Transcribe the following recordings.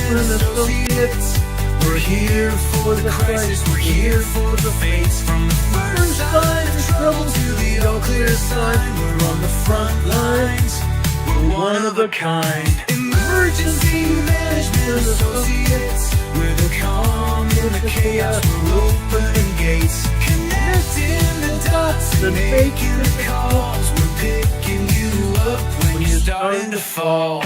Management Associates. We're here for the crisis, we're here for the fates. From the first sign of trouble to the all clear sign, we're on the front lines, we're one of a kind. Emergency Management Associates. We're the calm in the chaos, we're opening gates, connecting the dots and making the calls. We're picking you up when you're starting to fall.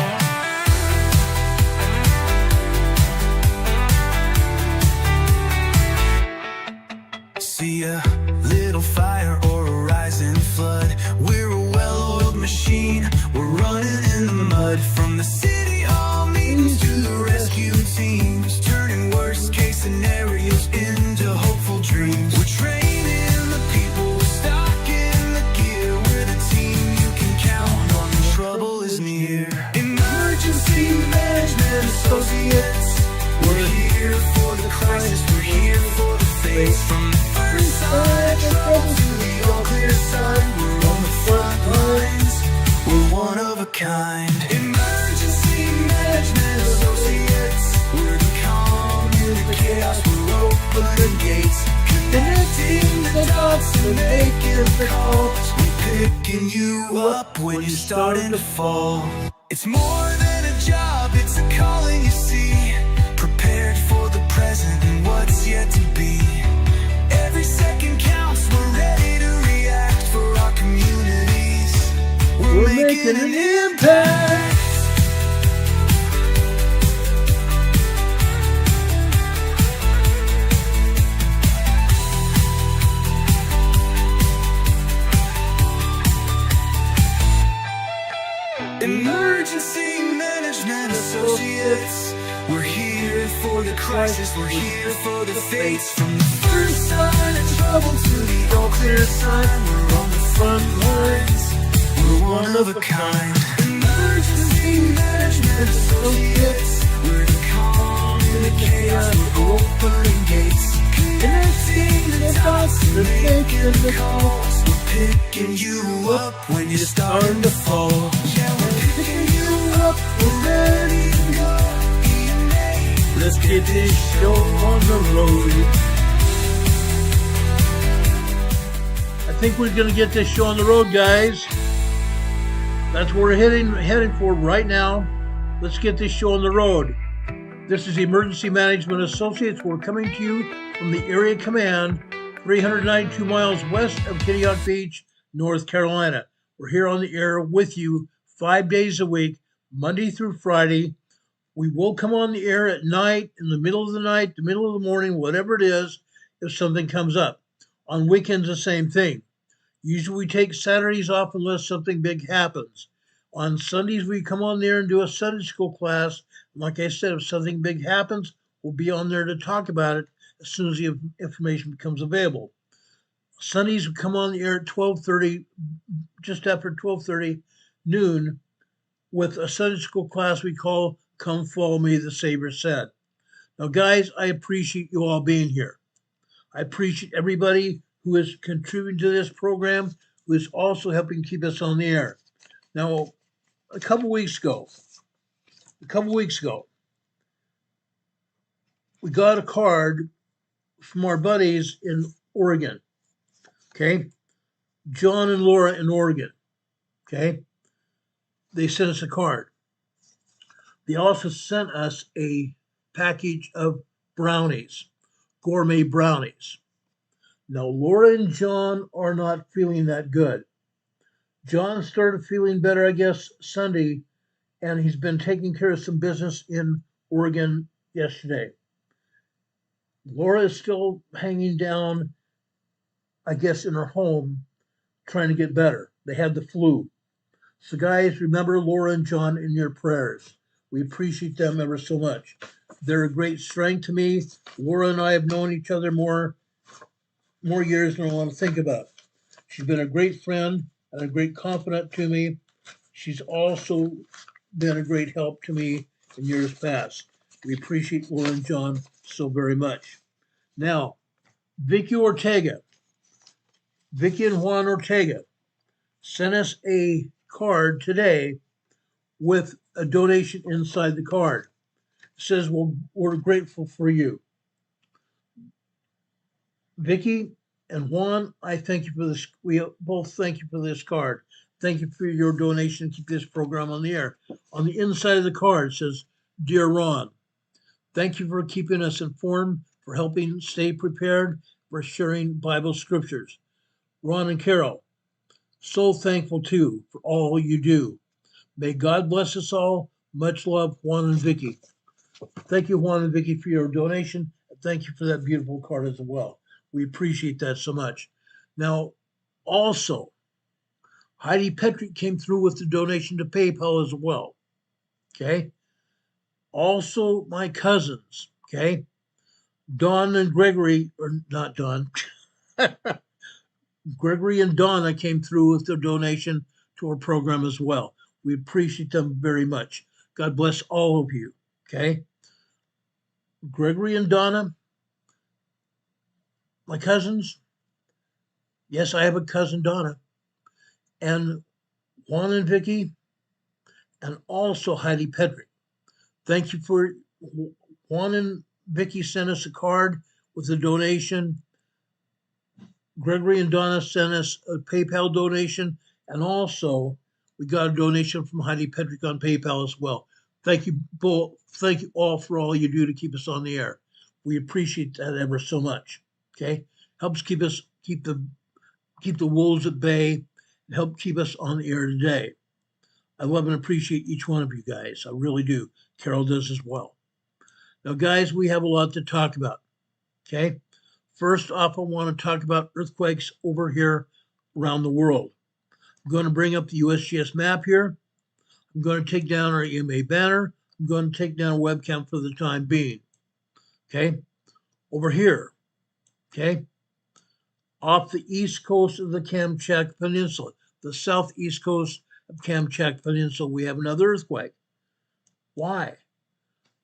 See a little fire or a rising flood, we're a well-oiled machine, we're running in the mud. From the city hall meetings to the rescue teams, turning worst case scenarios into hopeful dreams. We're training the people, we're stocking the gear, we're the team you can count on when trouble is near. Emergency Management Associates. We're here for the crisis, we're here for the face. From the first sign of trouble to the all clear sign, we're on the front lines, we're one of a kind. Emergency Management Associates. We're the calm in the chaos, we're opening gates, connecting the dots and making the calls. We're picking you up when you're starting to fall. It's more than a job, it's a calling, you see. Prepared for the present and what's yet to be. Every second counts, we're ready to react for our communities. We're making an impact. Emergency Management Associates. We're here for the crisis, we're here for the fates. From the first sign of trouble to the all clear sign, we're on the front lines, we're one of a kind. Emergency Management Associates. We're the calm in the chaos, we're opening gates, connecting the dots and making the calls. We're picking you up when you're starting to fall. Yeah, we're picking you up, we're ready to go. Let's get this show on the road. I think we're going to get this show on the road, guys. That's what we're heading for right now. Let's get this show on the road. This is Emergency Management Associates. We're coming to you from the Area Command, 392 miles west of Kittiawak Beach, North Carolina. We're here on the air with you 5 days a week, Monday through Friday. We will come on the air at night, in the middle of the night, the middle of the morning, whatever it is, if something comes up. On weekends, the same thing. Usually we take Saturdays off unless something big happens. On Sundays, we come on there and do a Sunday school class. Like I said, if something big happens, we'll be on there to talk about it as soon as the information becomes available. Sundays, we come on the air at 12:30, just after 12:30 noon, with a Sunday school class we call Come Follow Me, the Savior Said. Now, guys, I appreciate you all being here. I appreciate everybody who is contributing to this program, who is also helping keep us on the air. Now, a couple weeks ago, we got a card from our buddies in Oregon, okay? John and Laura in Oregon, okay? They sent us a card. They also sent us a package of brownies, gourmet brownies. Now, Laura and John are not feeling that good. John started feeling better, I guess, Sunday, and he's been taking care of some business in Oregon yesterday. Laura is still hanging down, I guess, in her home, trying to get better. They had the flu. So, guys, remember Laura and John in your prayers. We appreciate them ever so much. They're a great strength to me. Laura and I have known each other more years than I want to think about. She's been a great friend and a great confidant to me. She's also been a great help to me in years past. We appreciate Laura and John so very much. Now, Vicky and Juan Ortega sent us a card today with a donation inside the card. says, well, we're grateful for you. Vicky and Juan, I thank you for this. We both thank you for this card. Thank you for your donation to keep this program on the air. On the inside of the card it says, Dear Ron, thank you for keeping us informed, for helping stay prepared, for sharing Bible scriptures. Ron and Carol, so thankful too for all you do. May God bless us all. Much love, Juan and Vicky. Thank you, Juan and Vicky, for your donation. Thank you for that beautiful card as well. We appreciate that so much. Now, also, Heidi Petrick came through with the donation to PayPal as well. Okay. Also, my cousins. Okay. Don and Gregory, or not Don, Gregory and Donna came through with their donation to our program as well. We appreciate them very much. God bless all of you. Okay. Gregory and Donna, my cousins. Yes, I have a cousin, Donna. And Juan and Vicky, and also Heidi Petrick. Thank you for Juan and Vicky sent us a card with a donation. Gregory and Donna sent us a PayPal donation, and also we got a donation from Heidi Petrick on PayPal as well. Thank you both. Thank you all for all you do to keep us on the air. We appreciate that ever so much. Okay, helps keep the wolves at bay, and help keep us on the air today. I love and appreciate each one of you guys. I really do. Carol does as well. Now, guys, we have a lot to talk about. Okay. First off, I want to talk about earthquakes over here around the world. I'm going to bring up the USGS map here. I'm going to take down our EMA banner. I'm going to take down a webcam for the time being. Okay. Over here. Okay. Off the east coast of the Kamchatka Peninsula, the southeast coast of Kamchatka Peninsula, we have another earthquake. Why?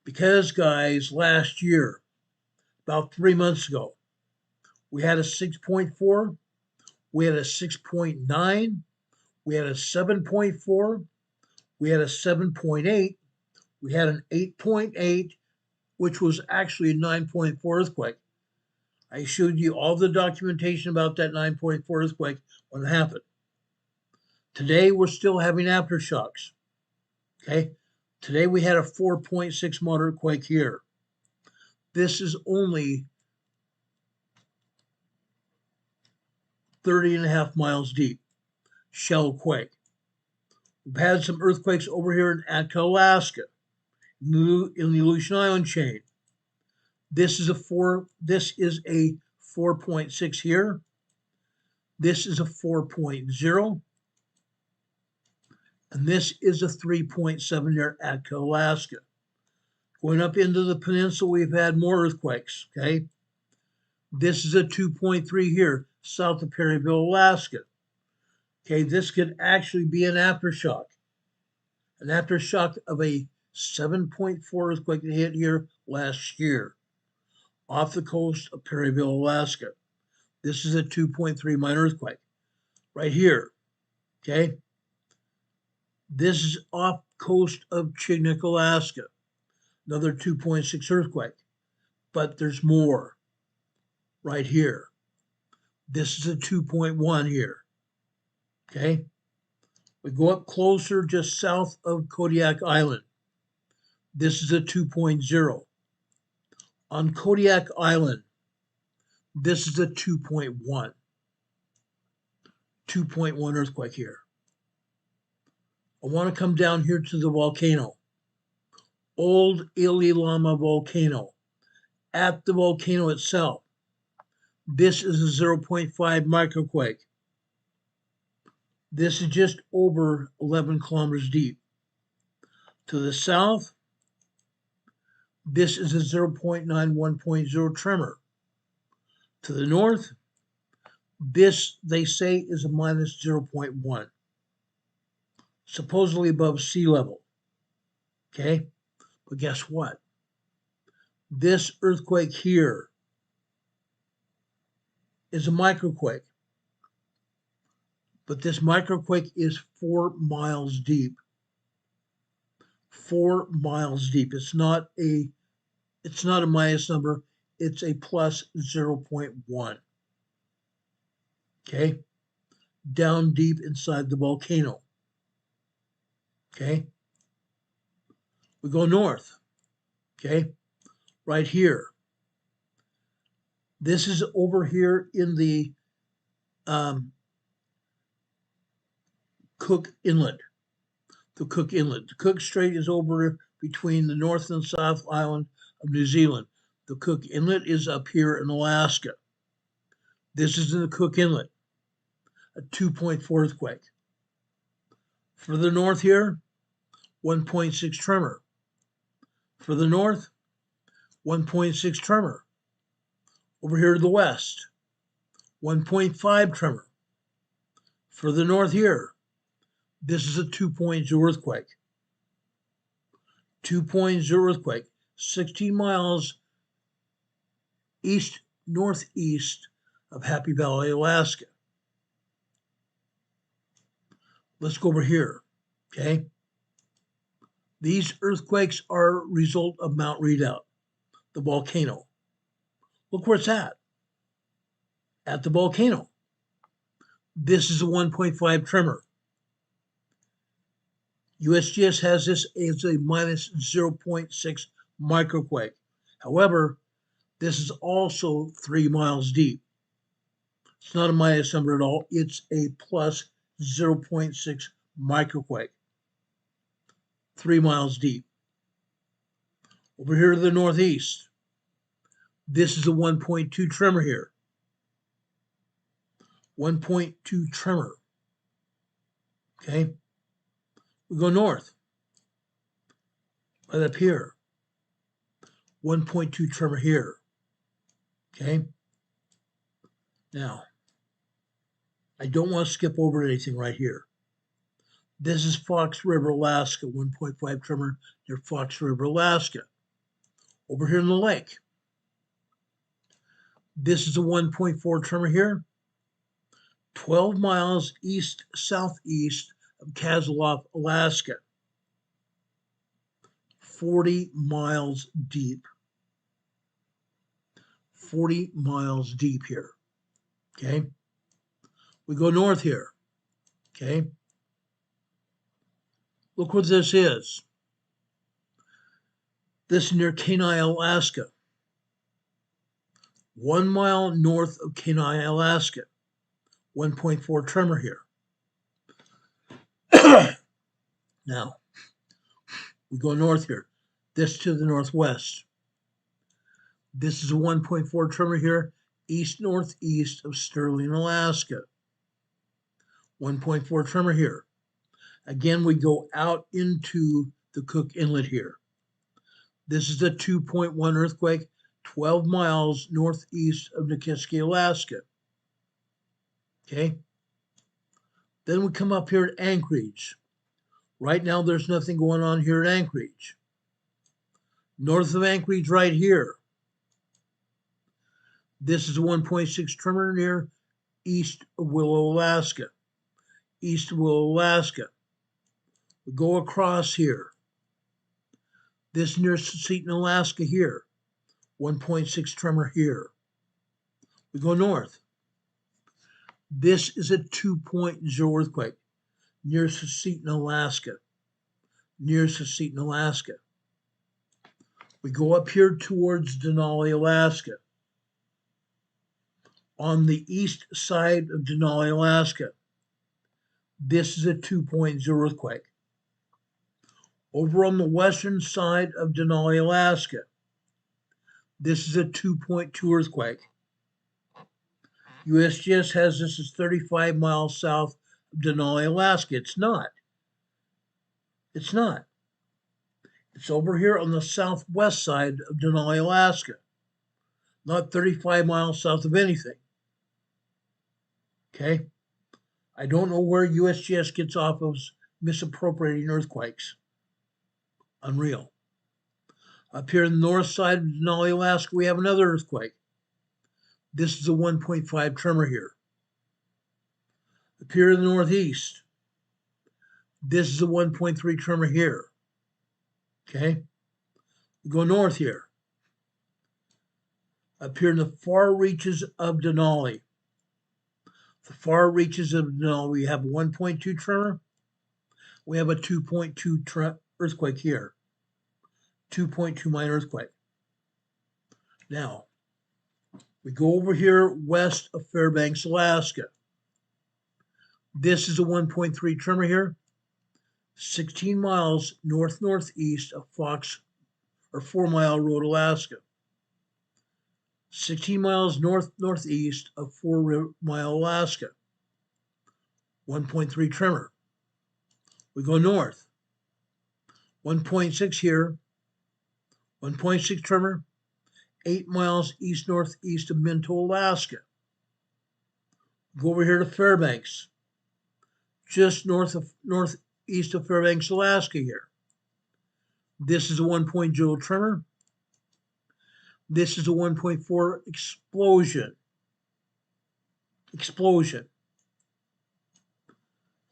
Because, guys, last year, about 3 months ago, we had a 6.4, we had a 6.9, we had a 7.4, we had a 7.8, we had an 8.8, which was actually a 9.4 earthquake. I showed you all the documentation about that 9.4 earthquake when it happened. Today, we're still having aftershocks. Okay? Today, we had a 4.6 moderate quake here. This is only 30.5 miles deep. Shell quake. We've had some earthquakes over here in Atka, Alaska, in the Aleutian Island chain. This is a 4.6 here. This is a 4.0. And this is a 3.7 near Atka, Alaska. Going up into the peninsula, we've had more earthquakes, okay? This is a 2.3 here, south of Perryville, Alaska. Okay, this could actually be an aftershock of a 7.4 earthquake that hit here last year off the coast of Perryville, Alaska. This is a 2.3 minor earthquake right here, okay? This is off coast of Chignik, Alaska, another 2.6 earthquake, but there's more right here. This is a 2.1 here, okay? We go up closer just south of Kodiak Island. This is a 2.0. On Kodiak Island, this is a 2.1. 2.1 earthquake here. I want to come down here to the volcano. Old Ili Lama volcano. At the volcano itself, this is a 0.5 microquake. This is just over 11 kilometers deep. To the south, this is a 0.9 1.0 tremor. To the north, this, they say, is a minus 0.1, supposedly above sea level. Okay? But guess what? This earthquake here is a microquake. But this microquake is 4 miles deep. 4 miles deep. It's not a It's not a minus number, it's a plus 0.1. Okay? Down deep inside the volcano. Okay? We go north. Okay? Right here. This is over here in the Cook Inlet. The Cook Inlet. The Cook Strait is over between the North and South Island of New Zealand. The Cook Inlet is up here in Alaska. This is in the Cook Inlet, a 2.4 earthquake. Further north here, 1.6 tremor. Further north, 1.6 tremor. Over here to the west, 1.5 tremor. Further north here, this is a 2.0 earthquake. 2.0 earthquake, 16 miles east-northeast of Happy Valley, Alaska. Let's go over here, okay? These earthquakes are a result of Mount Redoubt, the volcano. Look where it's at the volcano. This is a 1.5 tremor. USGS has this as a minus 0.6 microquake. However, this is also 3 miles deep. It's not a minus number at all. It's a plus 0.6 microquake. 3 miles deep. Over here to the northeast, this is a 1.2 tremor here. 1.2 tremor. Okay? We go north. Right up here. 1.2 tremor here. Okay? Now, I don't want to skip over anything right here. This is Fox River, Alaska, 1.5 tremor near Fox River, Alaska. Over here in the lake. This is a 1.4 tremor here. 12 miles east-southeast of Kazaloff, Alaska. 40 miles deep. 40 miles deep here. Okay? We go north here. Okay? Look what this is. This is near Kenai, Alaska. 1 mile north of Kenai, Alaska. 1.4 tremor here. Now, we go north here. This to the northwest. This is a 1.4 tremor here, east-northeast of Sterling, Alaska. 1.4 tremor here. Again, we go out into the Cook Inlet here. This is a 2.1 earthquake, 12 miles northeast of Nikiski, Alaska. Okay? Then we come up here at Anchorage. Right now, there's nothing going on here at Anchorage. North of Anchorage, right here. This is a 1.6 tremor near east of Willow, Alaska. East of Willow, Alaska. We go across here. This near Seton, Alaska here. 1.6 tremor here. We go north. This is a 2.0 earthquake near Seton, Alaska. Near Seton, Alaska. We go up here towards Denali, Alaska. On the east side of Denali, Alaska. This is a 2.0 earthquake. Over on the western side of Denali, Alaska. This is a 2.2 earthquake. USGS has this as 35 miles south of Denali, Alaska. It's not. It's not. It's over here on the southwest side of Denali, Alaska. Not 35 miles south of anything. Okay? I don't know where USGS gets off of misappropriating earthquakes. Unreal. Up here on the north side of Denali, Alaska, we have another earthquake. This is a 1.5 tremor here. Up here in the northeast, this is a 1.3 tremor here. Okay? We go north here. up here in the far reaches of Denali. The far reaches of Denali, we have a 1.2 tremor. We have a 2.2 earthquake here. 2.2 minor earthquake. Now, we go over here west of Fairbanks, Alaska. This is a 1.3 tremor here, 16 miles northeast of Fox or 4 Mile Road, Alaska. 16 miles northeast of 4 Mile, Alaska. 1.3 tremor. We go north. 1.6 here. 1.6 tremor. 8 miles east-northeast of Minto, Alaska. Go over here to Fairbanks. Just northeast of Fairbanks, Alaska here. This is a 1.0 tremor. This is a 1.4 explosion.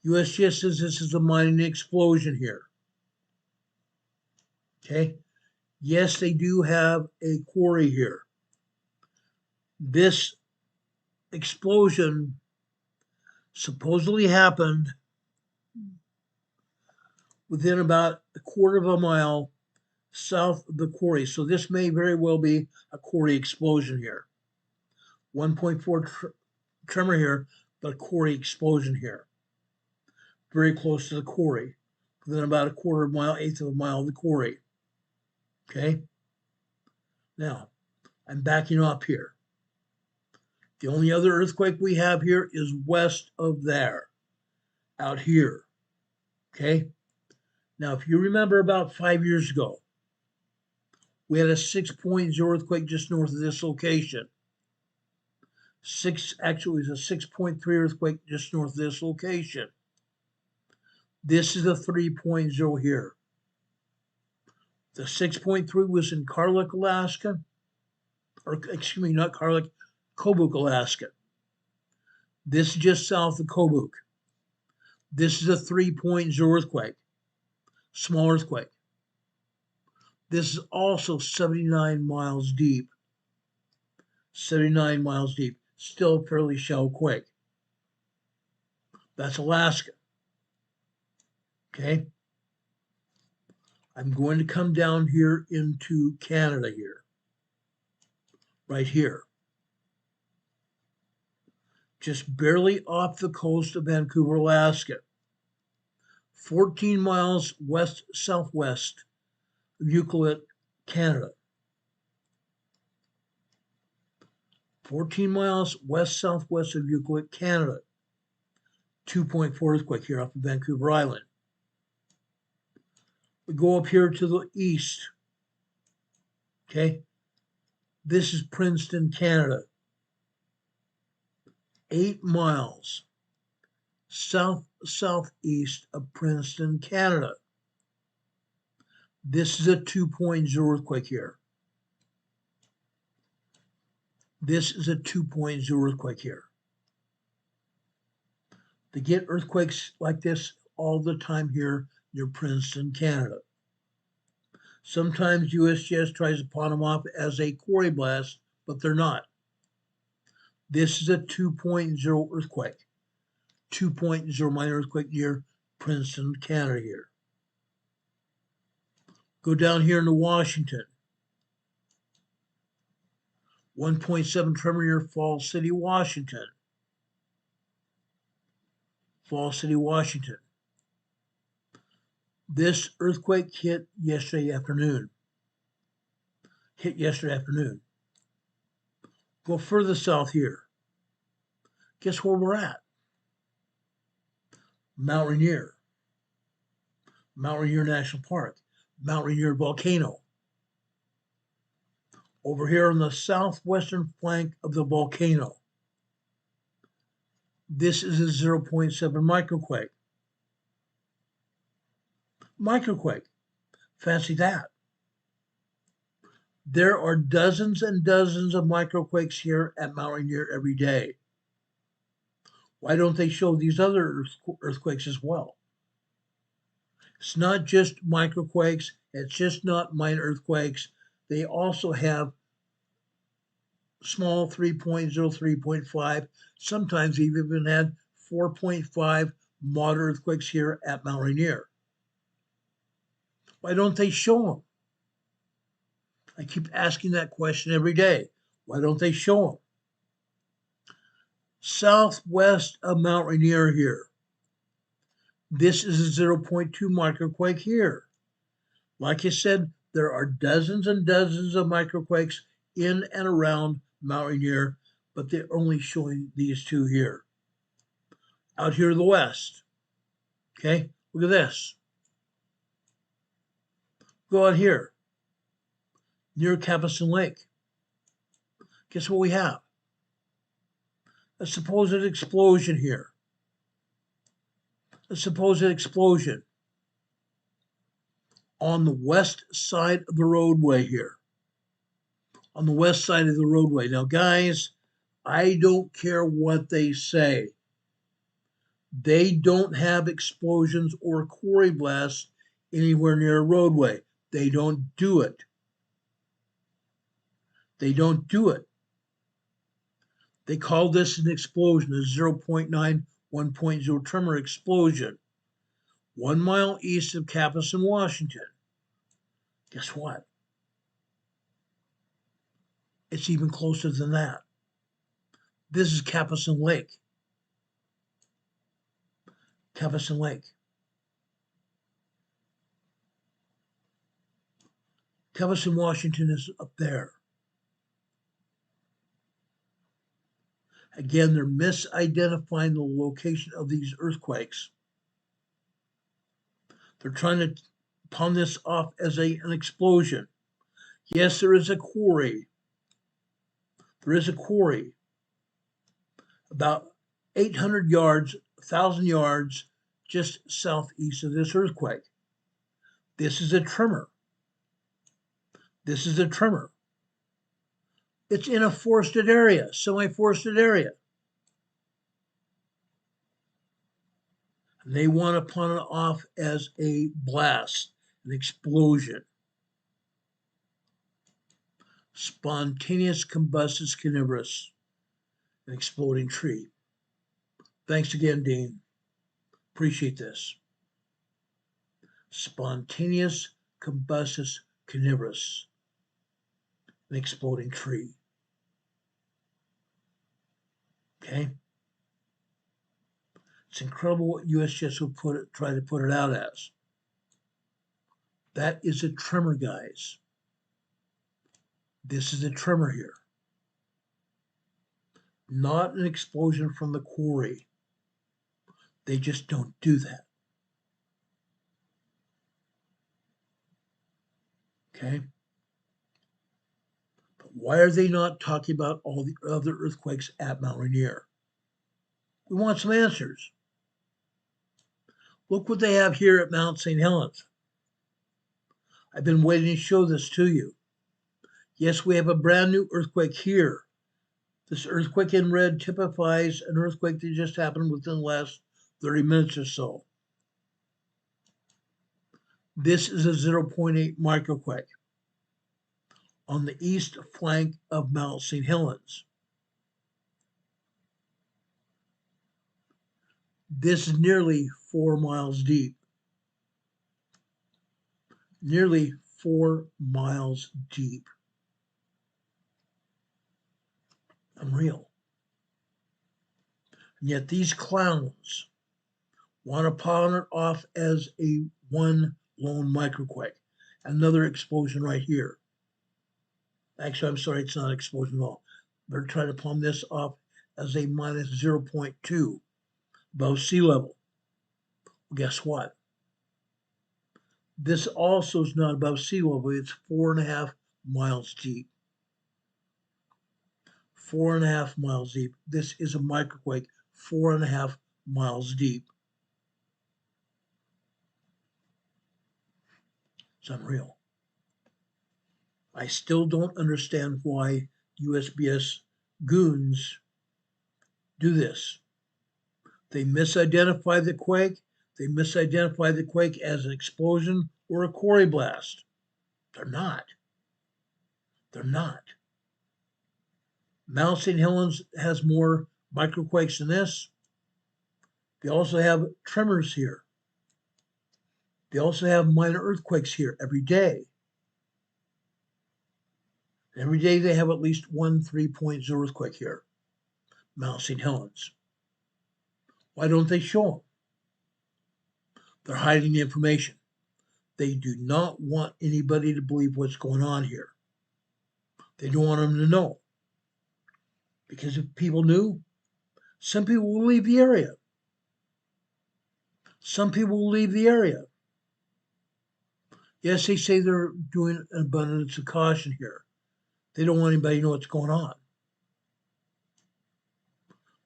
USGS says this is a mining explosion here. Okay. Yes, they do have a quarry here. This explosion supposedly happened within about a quarter of a mile south of the quarry. So this may very well be a quarry explosion here. 1.4 tremor here, but quarry explosion here. Very close to the quarry. Within about a quarter of a mile, eighth of a mile of the quarry. Okay? Now, I'm backing up here. The only other earthquake we have here is west of there, out here. Okay? Now, if you remember about 5 years ago, we had a 6.0 earthquake just north of this location. Actually, it was a 6.3 earthquake just north of this location. This is a 3.0 here. The 6.3 was in Karluk, Alaska, or excuse me, not Karluk, Kobuk, Alaska. This is just south of Kobuk. This is a 3.0 earthquake, small earthquake. This is also 79 miles deep. 79 miles deep, still a fairly shallow quake. That's Alaska. Okay. I'm going to come down here into Canada here. Right here. Just barely off the coast of Vancouver, Alaska. 14 miles west-southwest of Euclid, Canada. 14 miles west-southwest of Euclid, Canada. 2.4 earthquake here off of Vancouver Island. We go up here to the east. Okay. This is Princeton, Canada. 8 miles southeast of Princeton, Canada. This is a 2.0 earthquake here. This is a 2.0 earthquake here. They get earthquakes like this all the time here near Princeton, Canada. Sometimes USGS tries to pawn them off as a quarry blast, but they're not. This is a 2.0 earthquake. 2.0 minor earthquake near Princeton, Canada here. Go down here into Washington. 1.7 tremor near Falls City, Washington. Falls City, Washington. This earthquake hit yesterday afternoon. Go further south here. Guess where we're at? Mount Rainier. Mount Rainier National Park. Mount Rainier volcano. Over here on the southwestern flank of the volcano. This is a 0.7 microquake. Fancy that. There are dozens and dozens of microquakes here at Mount Rainier every day. Why don't they show these other earthquakes as well? It's not just microquakes. It's just not minor earthquakes. They also have small 3.0, 3.5. Sometimes we've even had 4.5 moderate earthquakes here at Mount Rainier. Why don't they show them? I keep asking that question every day. Why don't they show them? Southwest of Mount Rainier here. This is a 0.2 microquake here. Like I said, there are dozens and dozens of microquakes in and around Mount Rainier, but they're only showing these two here. Out here to the west. Okay, look at this. Go out here, near Capucin Lake. Guess what we have? A supposed explosion here. A supposed explosion on the west side of the roadway here. On the west side of the roadway. Now, guys, I don't care what they say. They don't have explosions or quarry blasts anywhere near a roadway. They don't do it. They don't do it. They call this an explosion, a 0.9, 1.0 tremor explosion, 1 mile east of Capucin, Washington. Guess what? It's even closer than that. This is Capucin Lake. Capucin Lake. Capucin, Washington is up there. Again, they're misidentifying the location of these earthquakes. They're trying to pawn this off as an explosion. Yes, there is a quarry. There is a quarry about 800 yards, 1,000 yards just southeast of this earthquake. This is a tremor. This is a tremor. It's in a forested area, semi-forested area. And they want to pawn it off as a blast, an explosion. Spontaneous combustus carnivorous, an exploding tree. Thanks again, Dean. Appreciate this. Spontaneous combustus carnivorous, an exploding tree. Okay? It's incredible what USGS will try to put it out as. That is a tremor, guys. This is a tremor here. Not an explosion from the quarry. They just don't do that. Okay? But why are they not talking about all the other earthquakes at Mount Rainier? We want some answers. Look what they have here at Mount St. Helens. I've been waiting to show this to you. Yes, we have a brand new earthquake here. This earthquake in red typifies an earthquake that just happened within the last 30 minutes or so. This is a 0.8 microquake on the east flank of Mount St. Helens. This is nearly 4 miles deep. Nearly 4 miles deep. Unreal. And yet these clowns want to pawn it off as a one lone microquake. Another explosion right here. Actually, I'm sorry, it's not an explosion at all. They're trying to pawn this off as a minus 0.2 above sea level. Well, guess what? This also is not above sea level. It's 4.5 miles deep. 4.5 miles deep. This is a microquake 4.5 miles deep. It's unreal. I still don't understand why USBS goons do this. They misidentify the quake. They misidentify the quake as an explosion or a quarry blast. They're not. They're not. Mount St. Helens has more microquakes than this. They also have tremors here. They also have minor earthquakes here every day. Every day they have at least one 3.0 earthquake here, Mount St. Helens. Why don't they show them? They're hiding the information. They do not want anybody to believe what's going on here. They don't want them to know. Because if people knew, some people will leave the area. Some people will leave the area. Yes, they say they're doing an abundance of caution here. They don't want anybody to know what's going on.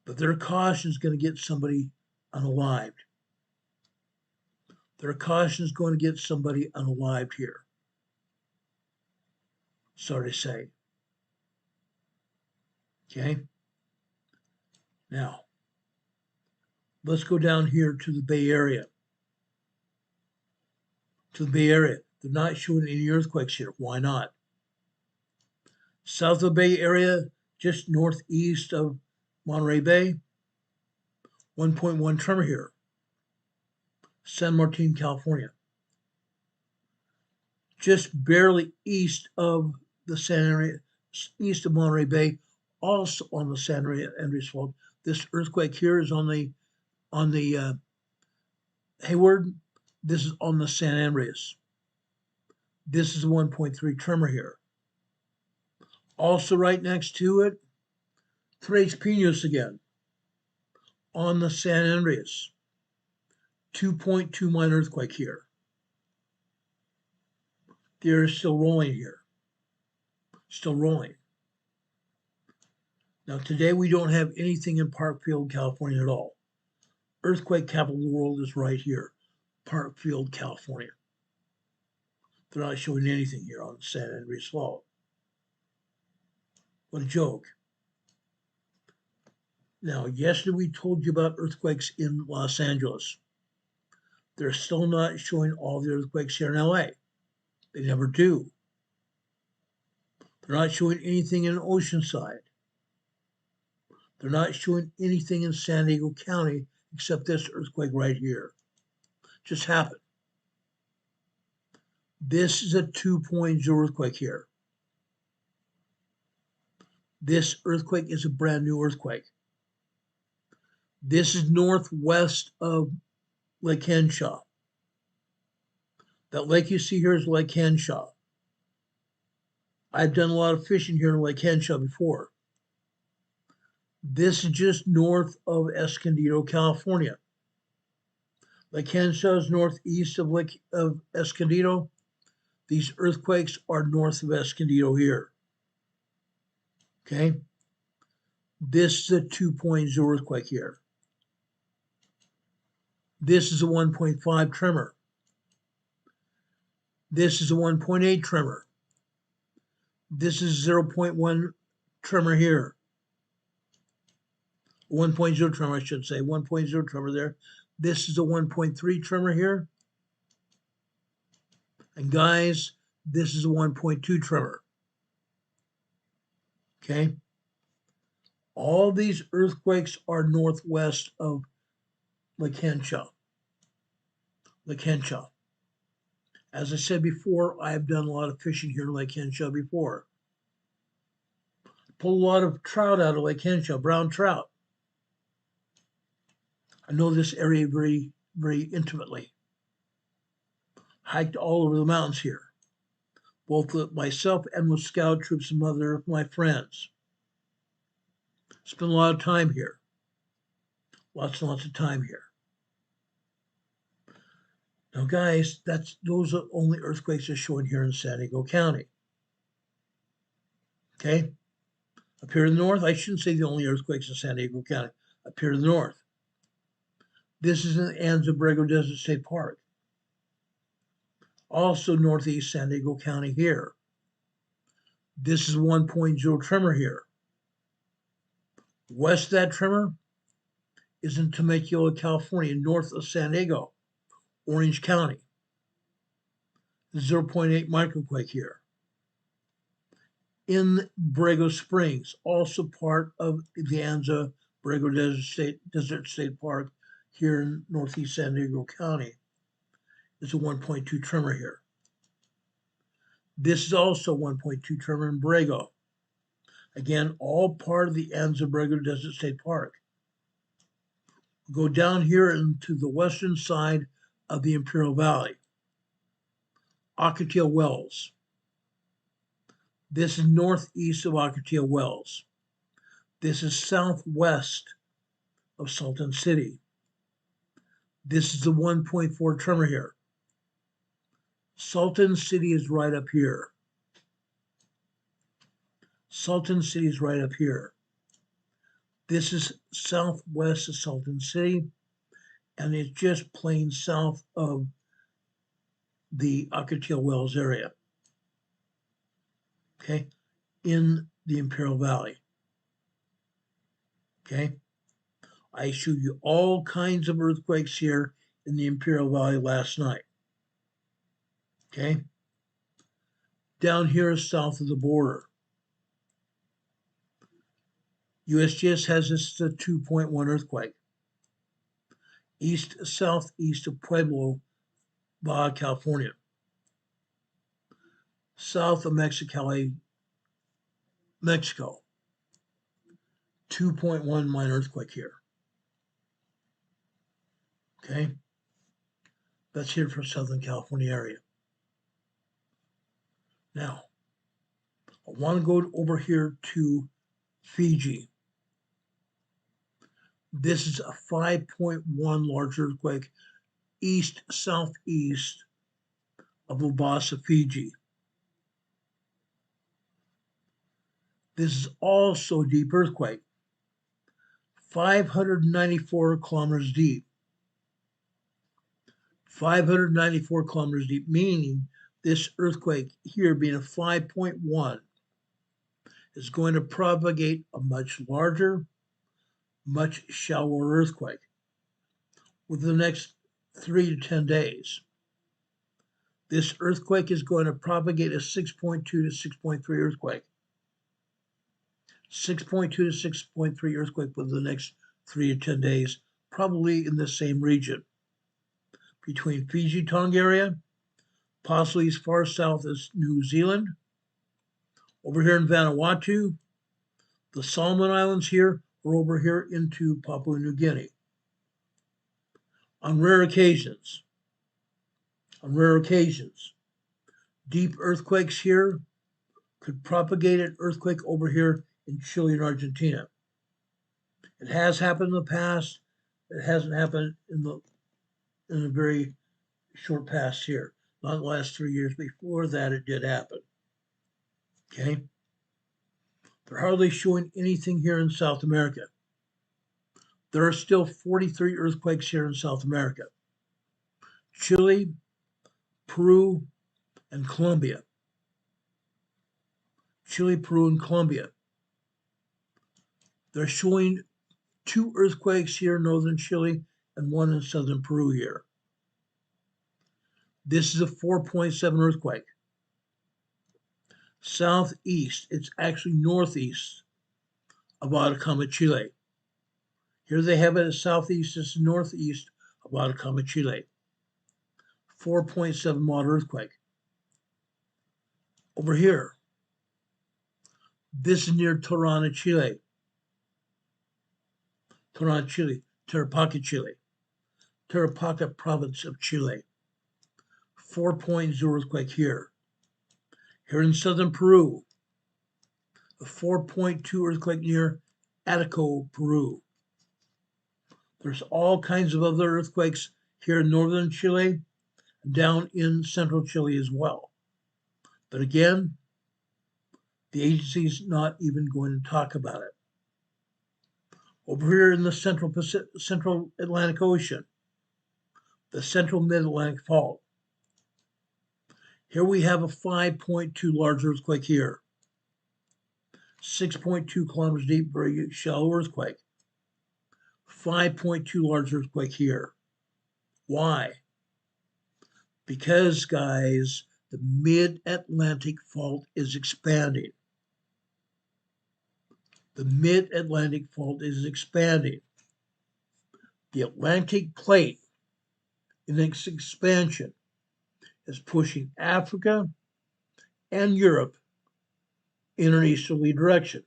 But their caution is going to get somebody unalived. Their caution is going to get somebody unalived here. Sorry to say. Okay? Now, let's go down here to the Bay Area. To the Bay Area. They're not showing any earthquakes here. Why not? South of the Bay Area, just northeast of Monterey Bay, 1.1 tremor here. San Martin, California. Just barely east of the San area, east of Monterey Bay, also on the San Andreas Fault. This earthquake here is on the Hayward. This is on the San Andreas. This is a 1.3 tremor here. Also right next to it, Tres Pinos again, on the San Andreas. 2.2 minor earthquake here. They're still rolling here. Still rolling. Now today we don't have anything in Parkfield, California at all. Earthquake capital of the world is right here, Parkfield, California. They're not showing anything here on the San Andreas Fault. What a joke. Now, yesterday we told you about earthquakes in Los Angeles. They're still not showing all the earthquakes here in LA. They never do. They're not showing anything in Oceanside. They're not showing anything in San Diego County except this earthquake right here. Just happened. This is a 2.0 earthquake here. This earthquake is a brand new earthquake. This is northwest of Lake Henshaw. That lake you see here is Lake Henshaw. I've done a lot of fishing here in Lake Henshaw before. This is just north of Escondido, California. Lake Henshaw is northeast of Escondido. These earthquakes are north of Escondido here. Okay? This is a 2.0 earthquake here. This is a 1.5 tremor. This is a 1.8 tremor. This is 0.1 tremor here. 1.0 tremor, I should say. 1.0 tremor there. This is a 1.3 tremor here. And guys, this is a 1.2 tremor. Okay? All these earthquakes are northwest of Lake Henshaw. Lake Henshaw. As I said before, I have done a lot of fishing here in Lake Henshaw before. Pulled a lot of trout out of Lake Henshaw, brown trout. I know this area very, very intimately. Hiked all over the mountains here, both with myself and with scout troops and other of my friends. Spent a lot of time here. Lots and lots of time here. Now, guys, those are only earthquakes are showing here in San Diego County. Okay? Up here in the north, I shouldn't say the only earthquakes in San Diego County. Up here in the north. This is in the Anza-Borrego Desert State Park. Also northeast San Diego County here. This is 1.0 tremor here. West of that tremor is in Temecula, California, north of San Diego, Orange County. 0.8 microquake here. in Borrego Springs, also part of the Anza Borrego Desert State Park here in northeast San Diego County, is a 1.2 tremor here. This is also 1.2 tremor in Borrego. Again, all part of the Anza Borrego Desert State Park. Go down here into the western side of the Imperial Valley. Ocotillo Wells. This is northeast of Ocotillo Wells. This is southwest of Salton City. This is the 1.4 tremor here. Salton City is right up here. Salton City is right up here. This is southwest of Salton City, and it's just plain south of the Ocotillo Wells area, okay, in the Imperial Valley, okay? I showed you all kinds of earthquakes here in the Imperial Valley last night, okay? Down here south of the border. USGS has this as a 2.1 earthquake. Southeast of Pueblo, Baja California. South of Mexicali, Mexico. 2.1 minor earthquake here. Okay? That's here for Southern California area. Now, I want to go over here to Fiji. This is a 5.1 large earthquake east-southeast of Labasa, Fiji. This is also a deep earthquake, 594 kilometers deep. 594 kilometers deep, meaning this earthquake here being a 5.1 is going to propagate a much larger, much shallower earthquake within the next 3 to 10 days. This earthquake is going to propagate a 6.2 to 6.3 earthquake. 6.2 to 6.3 earthquake within the next 3 to 10 days, probably in the same region. Between Fiji, Tonga area, possibly as far south as New Zealand. Over here in Vanuatu, the Solomon Islands here, or over here into Papua New Guinea. On rare occasions, deep earthquakes here could propagate an earthquake over here in Chile and Argentina. It has happened in the past. It hasn't happened in a very short past here. Not the last 3 years. Before that, it did happen. Okay? They're hardly showing anything here in South America. There are still 43 earthquakes here in South America. Chile, Peru, and Colombia. Chile, Peru, and Colombia. They're showing 2 earthquakes here in northern Chile and 1 in southern Peru here. This is a 4.7 earthquake. Southeast, it's actually northeast of Atacama, Chile. Here they have it as southeast, it's northeast of Atacama, Chile. 4.7 moderate earthquake. Over here, this is near Tirana, Chile. Tarapacá, Chile. Tarapacá province of Chile. 4.0 earthquake here. Here in southern Peru, a 4.2 earthquake near Ataco, Peru. There's all kinds of other earthquakes here in northern Chile, and down in central Chile as well. But again, the agency's not even going to talk about it. Over here in the central Atlantic Ocean, the central mid-Atlantic fault. Here we have a 5.2 large earthquake here. 6.2 kilometers deep, very shallow earthquake. 5.2 large earthquake here. Why? Because, guys, the mid-Atlantic fault is expanding. The mid-Atlantic fault is expanding. The Atlantic plate in its expansion is pushing Africa and Europe in an easterly direction.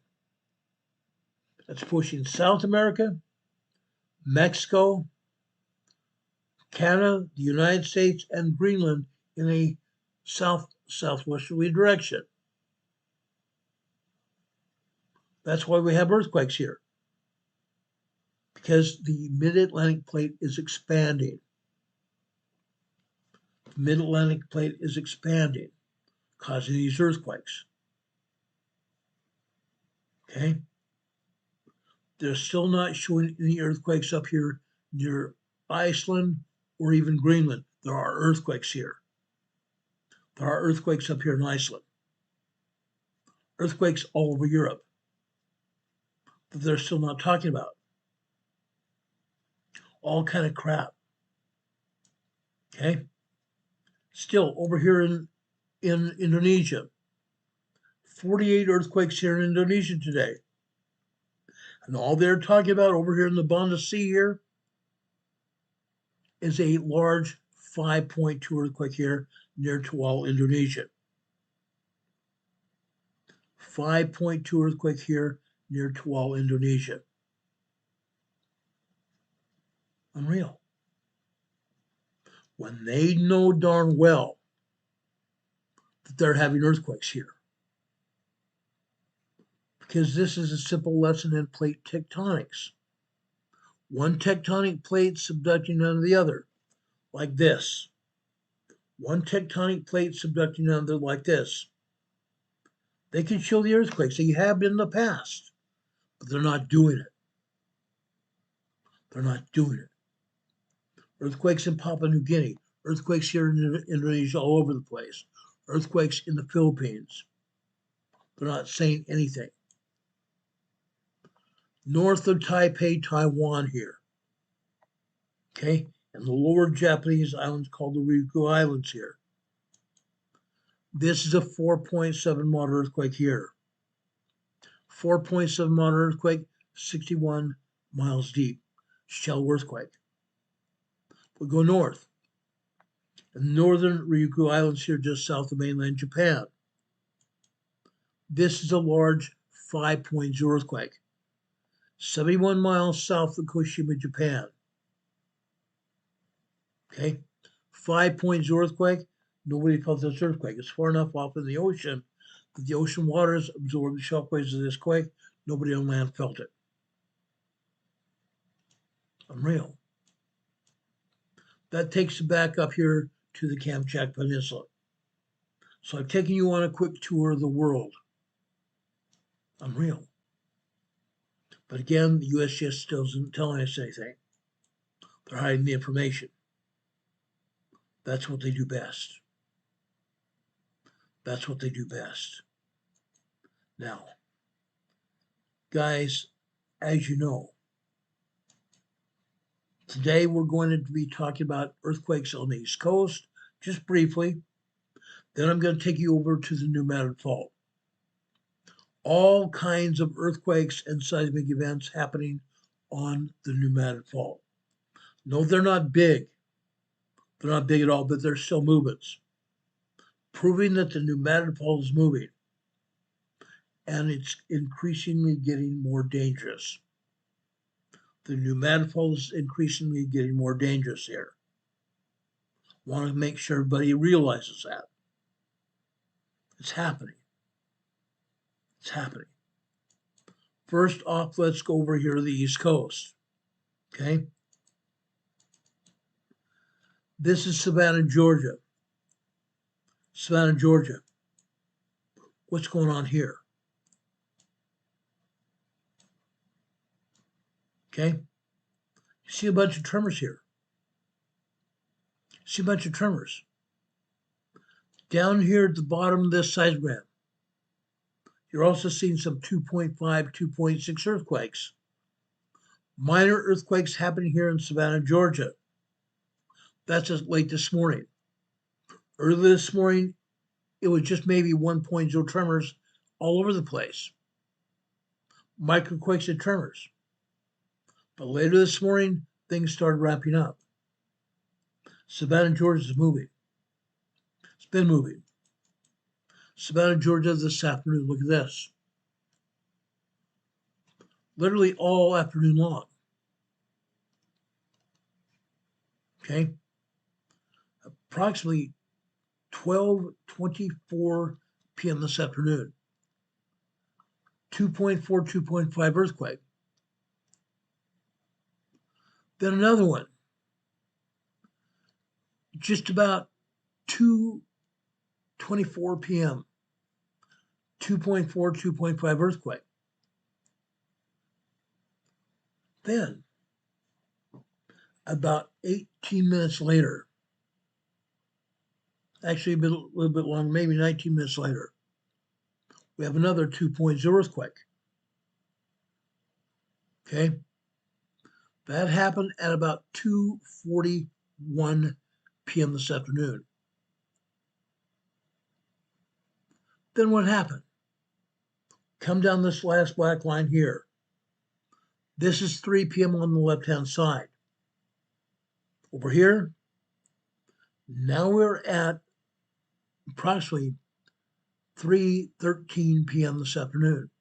It's pushing South America, Mexico, Canada, the United States, and Greenland in a southwesterly direction. That's why we have earthquakes here, because the mid-Atlantic plate is expanding. The mid-Atlantic plate is expanding, causing these earthquakes. Okay? They're still not showing any earthquakes up here near Iceland or even Greenland. There are earthquakes here. There are earthquakes up here in Iceland. Earthquakes all over Europe that they're still not talking about. All kind of crap. Okay? Still, over here in Indonesia, 48 earthquakes here in Indonesia today. And all they're talking about over here in the Banda Sea here is a large 5.2 earthquake here near Tual, Indonesia. 5.2 earthquake here near Tual, Indonesia. Unreal. When they know darn well that they're having earthquakes here. Because this is a simple lesson in plate tectonics. One tectonic plate subducting under the other, like this. One tectonic plate subducting another like this. They can show the earthquakes. They have been in the past, but they're not doing it. They're not doing it. Earthquakes in Papua New Guinea, earthquakes here in Indonesia, all over the place, earthquakes in the Philippines. They're not saying anything. North of Taipei, Taiwan here. Okay, and the lower Japanese islands called the Ryukyu Islands here. This is a 4.7 moderate earthquake here. 4.7 moderate earthquake, 61 miles deep. Shell earthquake. We go north. The northern Ryukyu Islands here just south of mainland Japan. This is a large 5.0 earthquake. 71 miles south of Kushima, Japan. Okay, 5.0 earthquake. Nobody felt this earthquake. It's far enough off in the ocean that the ocean waters absorb the shockwaves of this quake. Nobody on land felt it. Unreal. That takes you back up here to the Kamchatka Peninsula. So I've taken you on a quick tour of the world. Unreal. But again, the USGS still isn't telling us anything. They're hiding the information. That's what they do best. That's what they do best. Now, guys, as you know, today we're going to be talking about earthquakes on the East Coast, just briefly. Then I'm going to take you over to the New Madrid Fault. All kinds of earthquakes and seismic events happening on the New Madrid Fault. No, they're not big. They're not big at all, but they're still movements, proving that the New Madrid Fault is moving. And it's increasingly getting more dangerous. The New Madrid Fault is increasingly getting more dangerous here. Want to make sure everybody realizes that. It's happening. It's happening. First off, let's go over here to the East Coast. Okay? This is Savannah, Georgia. Savannah, Georgia. What's going on here? Okay? You see a bunch of tremors here. You see a bunch of tremors. Down here at the bottom of this seismogram, you're also seeing some 2.5, 2.6 earthquakes. Minor earthquakes happening here in Savannah, Georgia. That's just late this morning. Early this morning, it was just maybe 1.0 tremors all over the place. microquakes and tremors. But later this morning, things started ramping up. Savannah, Georgia is moving. It's been moving. Savannah, Georgia this afternoon. Look at this. Literally all afternoon long. Okay. Approximately 12:24 p.m. this afternoon. 2.4, 2.5 earthquake. Then another one. Just about 2:24 p.m. 2.4, 2.5 earthquake. Then, about 18 minutes later, actually a little bit longer, maybe 19 minutes later, we have another 2.0 earthquake. Okay? That happened at about 2:41 p.m. this afternoon. Then what happened? Come down this last black line here. This is 3 p.m. on the left-hand side. Over here, now we're at approximately 3:13 p.m. this afternoon.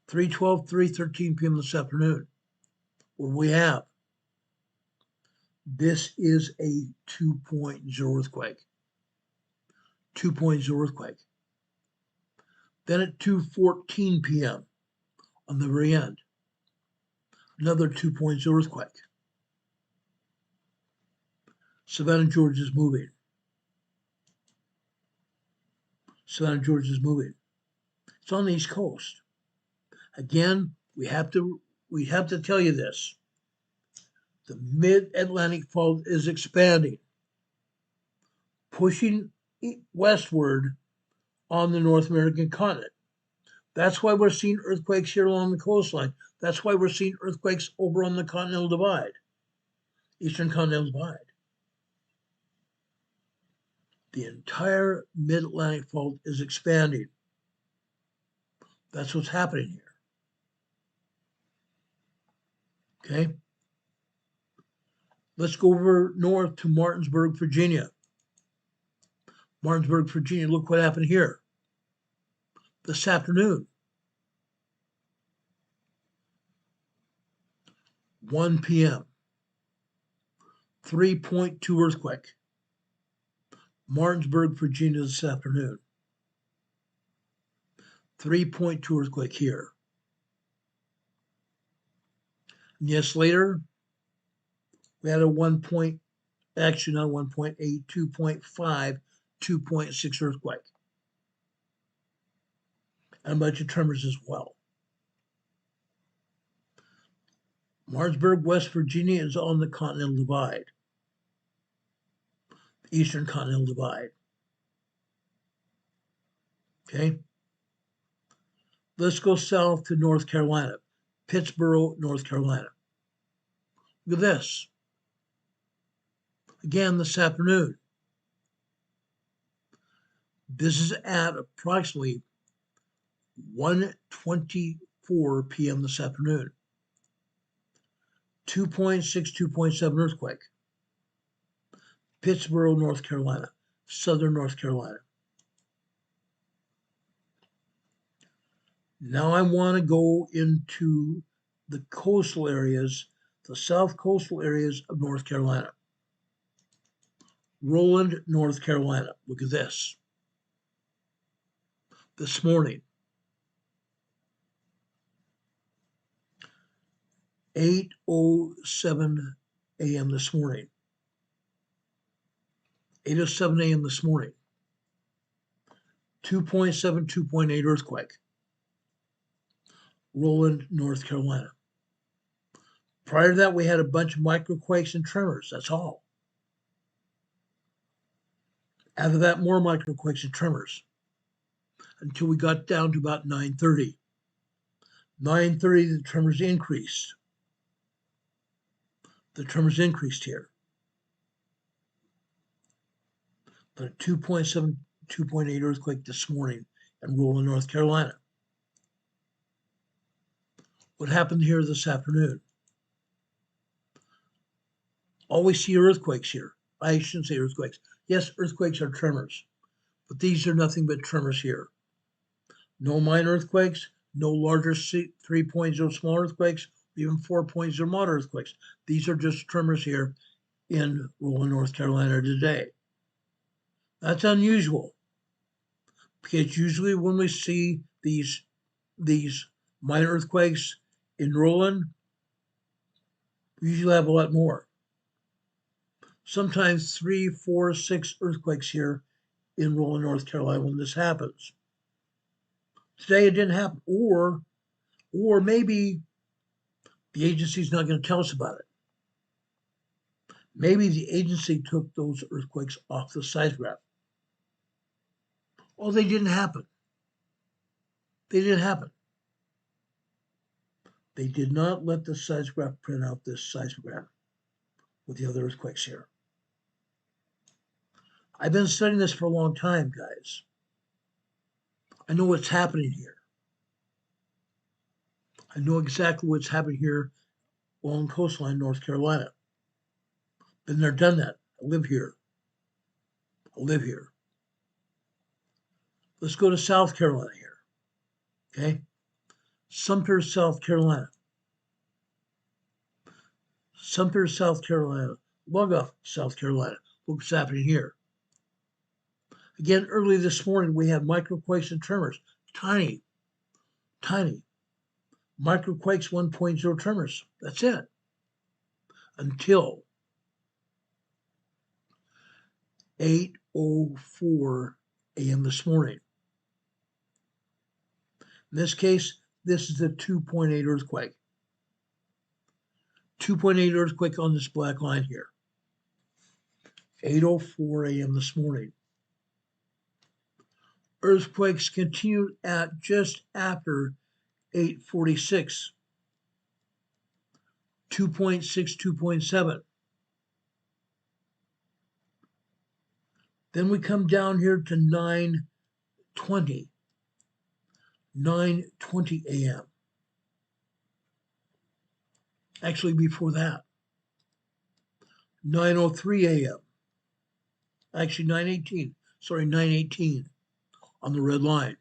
3:12, 3:13 p.m. this afternoon. What do we have? This is a 2.0 earthquake. 2.0 earthquake. Then at 2:14 p.m. on the very end, another 2.0 earthquake. Savannah, Georgia is moving. Savannah, Georgia is moving. It's on the East Coast. Again, we have to tell you this. The mid-Atlantic fault is expanding, pushing westward on the North American continent. That's why we're seeing earthquakes here along the coastline. That's why we're seeing earthquakes over on the Continental Divide, Eastern Continental Divide. The entire mid-Atlantic fault is expanding. That's what's happening here. Okay? Let's go over north to Martinsburg, Virginia. Martinsburg, Virginia, look what happened here this afternoon. 1 p.m. 3.2 earthquake. Martinsburg, Virginia this afternoon. 3.2 earthquake here. And yes, later, we had a 2.8, 2.5, 2.6 earthquake. And a bunch of tremors as well. Martinsburg, West Virginia is on the Continental Divide. The Eastern Continental Divide. Okay? Let's go south to North Carolina. Pittsboro, North Carolina. Look at this. Again, this afternoon. This is at approximately 1:24 p.m. this afternoon. 2.6, 2.7 earthquake. Pittsboro, North Carolina. Southern North Carolina. Now I want to go into the coastal areas, the south coastal areas of North Carolina. Roland, North Carolina. Look at this. This morning, 8:07 a.m. this morning. 8:07 a.m. this morning. 2.7, 2.8 earthquake. Roland, North Carolina. Prior to that, we had a bunch of microquakes and tremors. That's all. After that, more microquakes and tremors until we got down to about 9:30. 9:30, the tremors increased. The tremors increased here. But a 2.7, 2.8 earthquake this morning in Roland, North Carolina. What happened here this afternoon? Always see earthquakes here. I shouldn't say earthquakes. Yes, earthquakes are tremors, but these are nothing but tremors here. No minor earthquakes, no larger 3.0 small earthquakes, even 4.0 moderate earthquakes. These are just tremors here in Roland, North Carolina today. That's unusual because usually when we see these minor earthquakes in Roland, we usually have a lot more. Sometimes 3, 4, 6 earthquakes here in Roland, North Carolina when this happens. Today it didn't happen, or maybe the agency's not going to tell us about it. Maybe the agency took those earthquakes off the seismograph. Oh, they didn't happen. They didn't happen. They did not let the seismograph print out this seismograph with the other earthquakes here. I've been studying this for a long time, guys. I know what's happening here. I know exactly what's happening here along the coastline, North Carolina. Been there, done that. I live here. Let's go to South Carolina here. Okay? Sumter, South Carolina. Sumter, South Carolina. Log-off, South Carolina. Look what's happening here. Again, early this morning, we had microquakes and tremors. Tiny. Microquakes, 1.0 tremors. That's it. Until 8:04 a.m. this morning. In this case, this is a 2.8 earthquake. 2.8 earthquake on this black line here. 8:04 a.m. this morning. Earthquakes continued at just after 8:46. 2.6, 2.7. Then we come down here to 9:20. 9:20 a.m. Actually, before that, 9:03 a.m. Actually, 9:18. Sorry, 9:18 on the red line.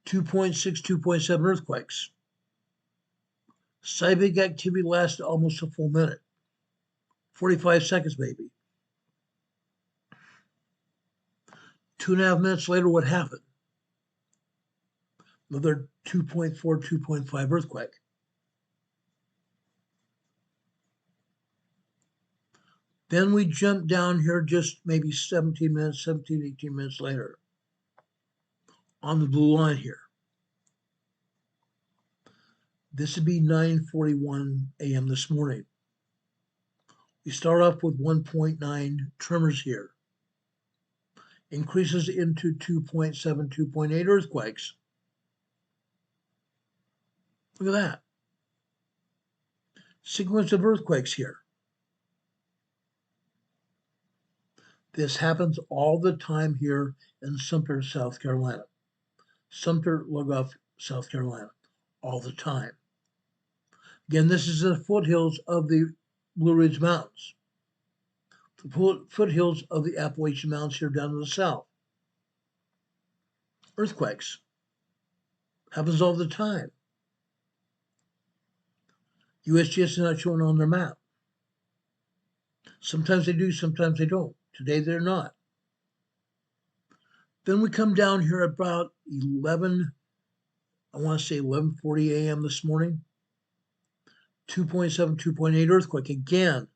2.6, 2.7 earthquakes. Seismic activity lasted almost a full minute. 45 seconds, maybe. 2.5 minutes later, what happened? Another 2.4, 2.5 earthquake. Then we jump down here just maybe 17, 18 minutes later on the blue line here. This would be 9:41 a.m. this morning. We start off with 1.9 tremors here. Increases into 2.7, 2.8 earthquakes. Look at that. Sequence of earthquakes here. This happens all the time here in Sumter, South Carolina. Sumter, Log-off, South Carolina. All the time. Again, this is the foothills of the Blue Ridge Mountains. The foothills of the Appalachian Mountains here down in the south. Earthquakes. Happens all the time. USGS is not showing on their map. Sometimes they do, sometimes they don't. Today they're not. Then we come down here about 11:40 a.m. this morning. 2.7, 2.8 earthquake again.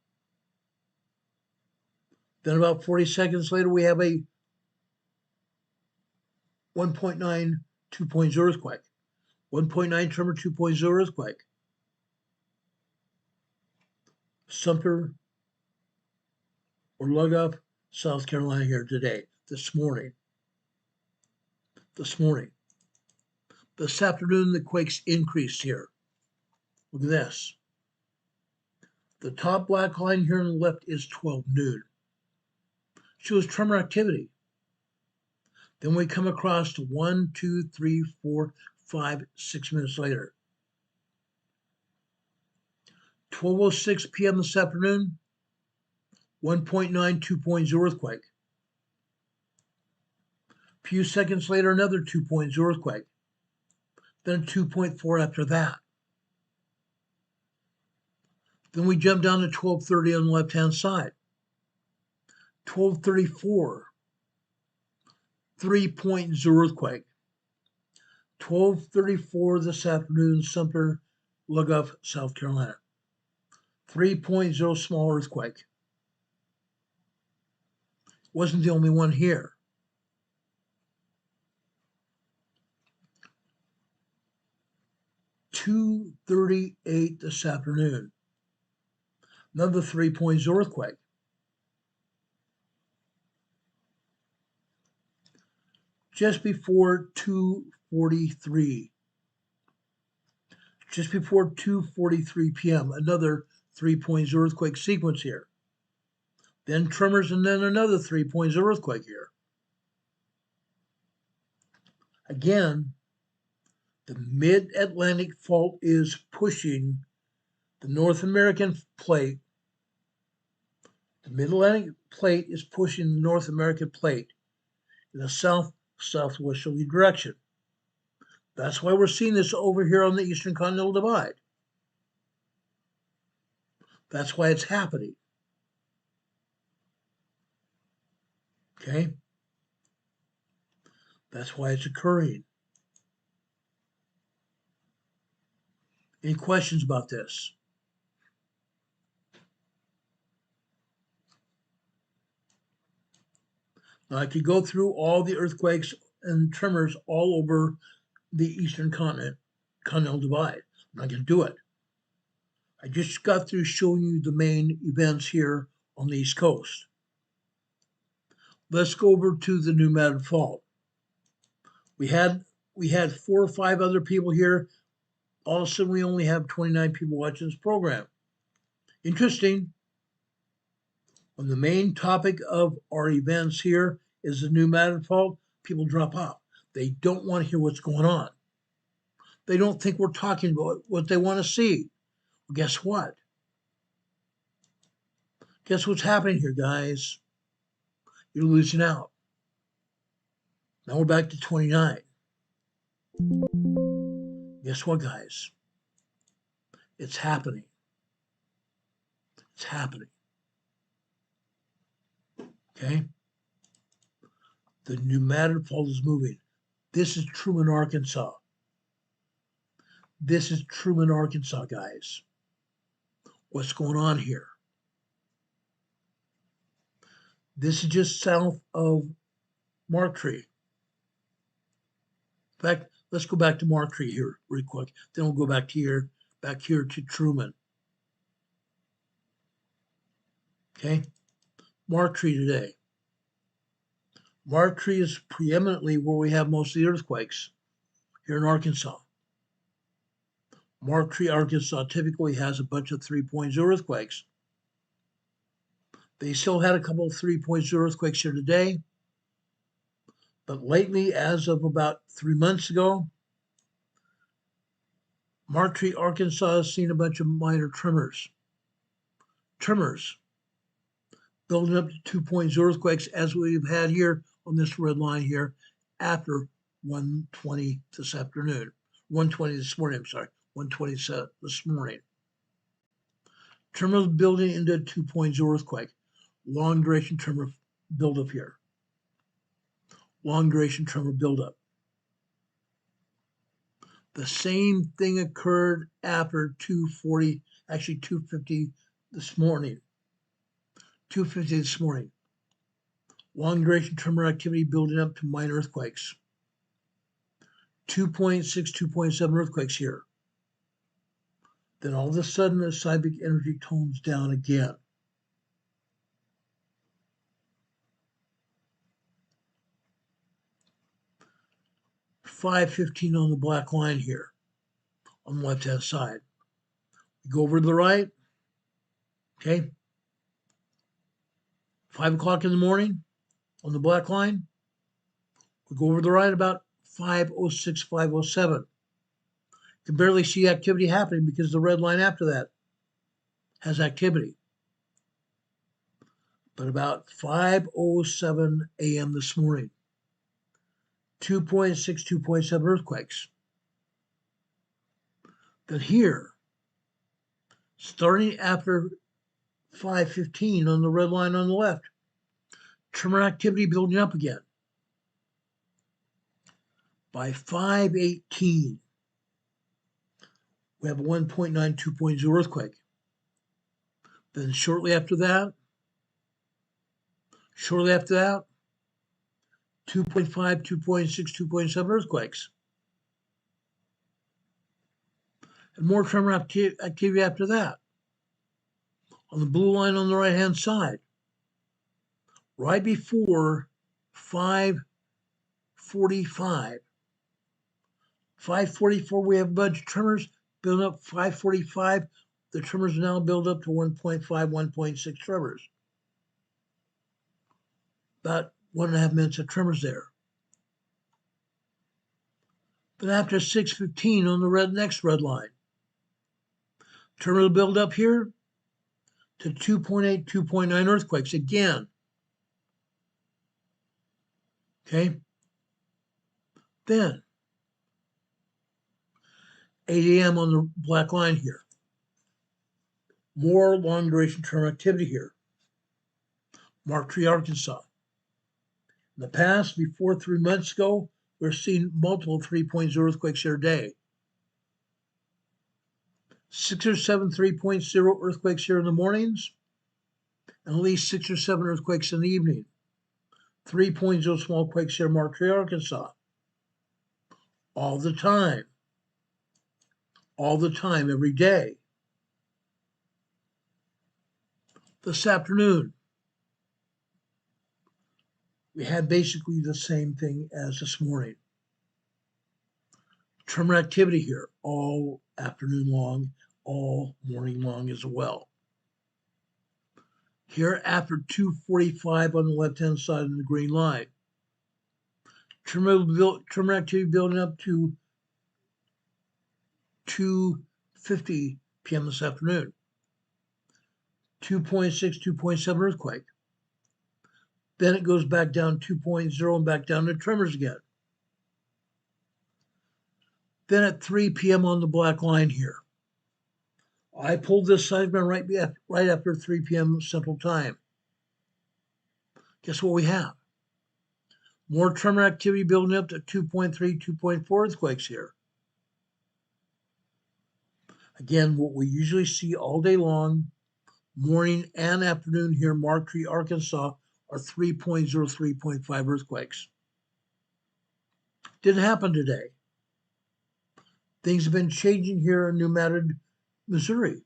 Then about 40 seconds later, we have a 1.9, 2.0 earthquake. 1.9 tremor, 2.0 earthquake. Sumter or Log-off, South Carolina here today, this morning. This afternoon, the quakes increased here. Look at this. The top black line here on the left is 12 noon. Shows tremor activity. Then we come across to 1, 2, 3, 4, 5, 6 minutes later. 12:06 p.m. this afternoon, 1.9, 2.0 earthquake. A few seconds later, another 2.0 earthquake. Then a 2.4 after that. Then we jump down to 12:30 on the left-hand side. 12:34, 3.0 earthquake. 12:34 this afternoon, Sumter, Lugoff, South Carolina. 3.0 small earthquake. Wasn't the only one here. 2:38 this afternoon. Another 3.0 earthquake. Just before 2:43. Just before 2:43 p.m., another 3.0 earthquake sequence here. Then tremors and then another 3.0 earthquake here. Again, the mid-Atlantic fault is pushing the North American plate. The mid-Atlantic plate is pushing the North American plate in a south-southwesterly direction. That's why we're seeing this over here on the Eastern Continental Divide. That's why it's happening. Okay? That's why it's occurring. Any questions about this? Now, I could go through all the earthquakes and tremors all over the Eastern Continental Divide. I'm not going to do it. I just got through showing you the main events here on the East Coast. Let's go over to the New Madrid Fault. We had 4 or 5 other people here. All of a sudden, we only have 29 people watching this program. Interesting. When the main topic of our events here is the New Madrid Fault, people drop off. They don't want to hear what's going on. They don't think we're talking about what they want to see. Well, guess what? Guess what's happening here, guys? You're losing out. Now we're back to 29. Guess what, guys? It's happening. It's happening. Okay? The New Madrid Fault is moving. This is Truman, Arkansas. This is Truman, Arkansas, guys. What's going on here? This is just south of Marktree. In fact, let's go back to Marktree here real quick. Then we'll go back here to Truman. Okay? Marktree today. Marktree is preeminently where we have most of the earthquakes here in Arkansas. Marktree, Arkansas typically has a bunch of 3.0 earthquakes. They still had a couple of 3.0 earthquakes here today. But lately, as of about 3 months ago, Marktree, Arkansas has seen a bunch of minor tremors. Tremors building up to 2.0 earthquakes as we've had here on this red line here after 1:20 this afternoon. 1:20 this morning, I'm sorry. 1:27 this morning. Tremors building into a 2.0 earthquake. Long duration tremor buildup here. Long duration tremor buildup. The same thing occurred after 2:40, actually 2:50 this morning. 2:50 this morning. Long duration tremor activity building up to minor earthquakes. 2.6, 2.7 earthquakes here. Then all of a sudden the seismic energy tones down again. $5:15 on the black line here on the left-hand side. We go over to the right, okay? 5 o'clock in the morning on the black line. We go over to the right about 5:06, 5:07. You can barely see activity happening because of the red line after that. has activity. But about 5:07 a.m. this morning, 2.6, 2.7 earthquakes. But here, starting after 5:15 on the red line on the left, tremor activity building up again. By 5:18, we have a 1.9, 2.0 earthquake. Then shortly after that, 2.5, 2.6, 2.7 earthquakes. And more tremor activity after that. On the blue line on the right-hand side, right before 5:45. 5:44, we have a bunch of tremors building up. 5:45, the tremors now build up to 1.5, 1.6 tremors. About 1.5 minutes of tremors there. But after 6:15 on the next red line, tremor will build up here to 2.8, 2.9 earthquakes again. Okay? Then 8 a.m. on the black line here. More long duration tremor activity here. Mark Tree, Arkansas. In the past, before 3 months ago, we're seeing multiple 3.0 earthquakes here a day. 6 or 7 3.0 earthquakes here in the mornings, and at least 6 or 7 earthquakes in the evening. 3.0 small quakes here in Mark Tree, Arkansas. All the time, every day. This afternoon, we had basically the same thing as this morning. Tremor activity here all afternoon long, all morning long as well. Here after 2:45 on the left-hand side of the green line, tremor activity building up to 2:50 p.m. this afternoon. 2.6, 2.7 earthquake. Then it goes back down 2.0 and back down to tremors again. Then at 3 p.m. on the black line here, I pulled this seismic right after 3 p.m. Central Time. Guess what we have? More tremor activity building up to 2.3, 2.4 earthquakes here. Again, what we usually see all day long, morning and afternoon here in Mark Tree, Arkansas, are 3.0, 3.5 earthquakes. Didn't happen today. Things have been changing here in New Madrid, Missouri,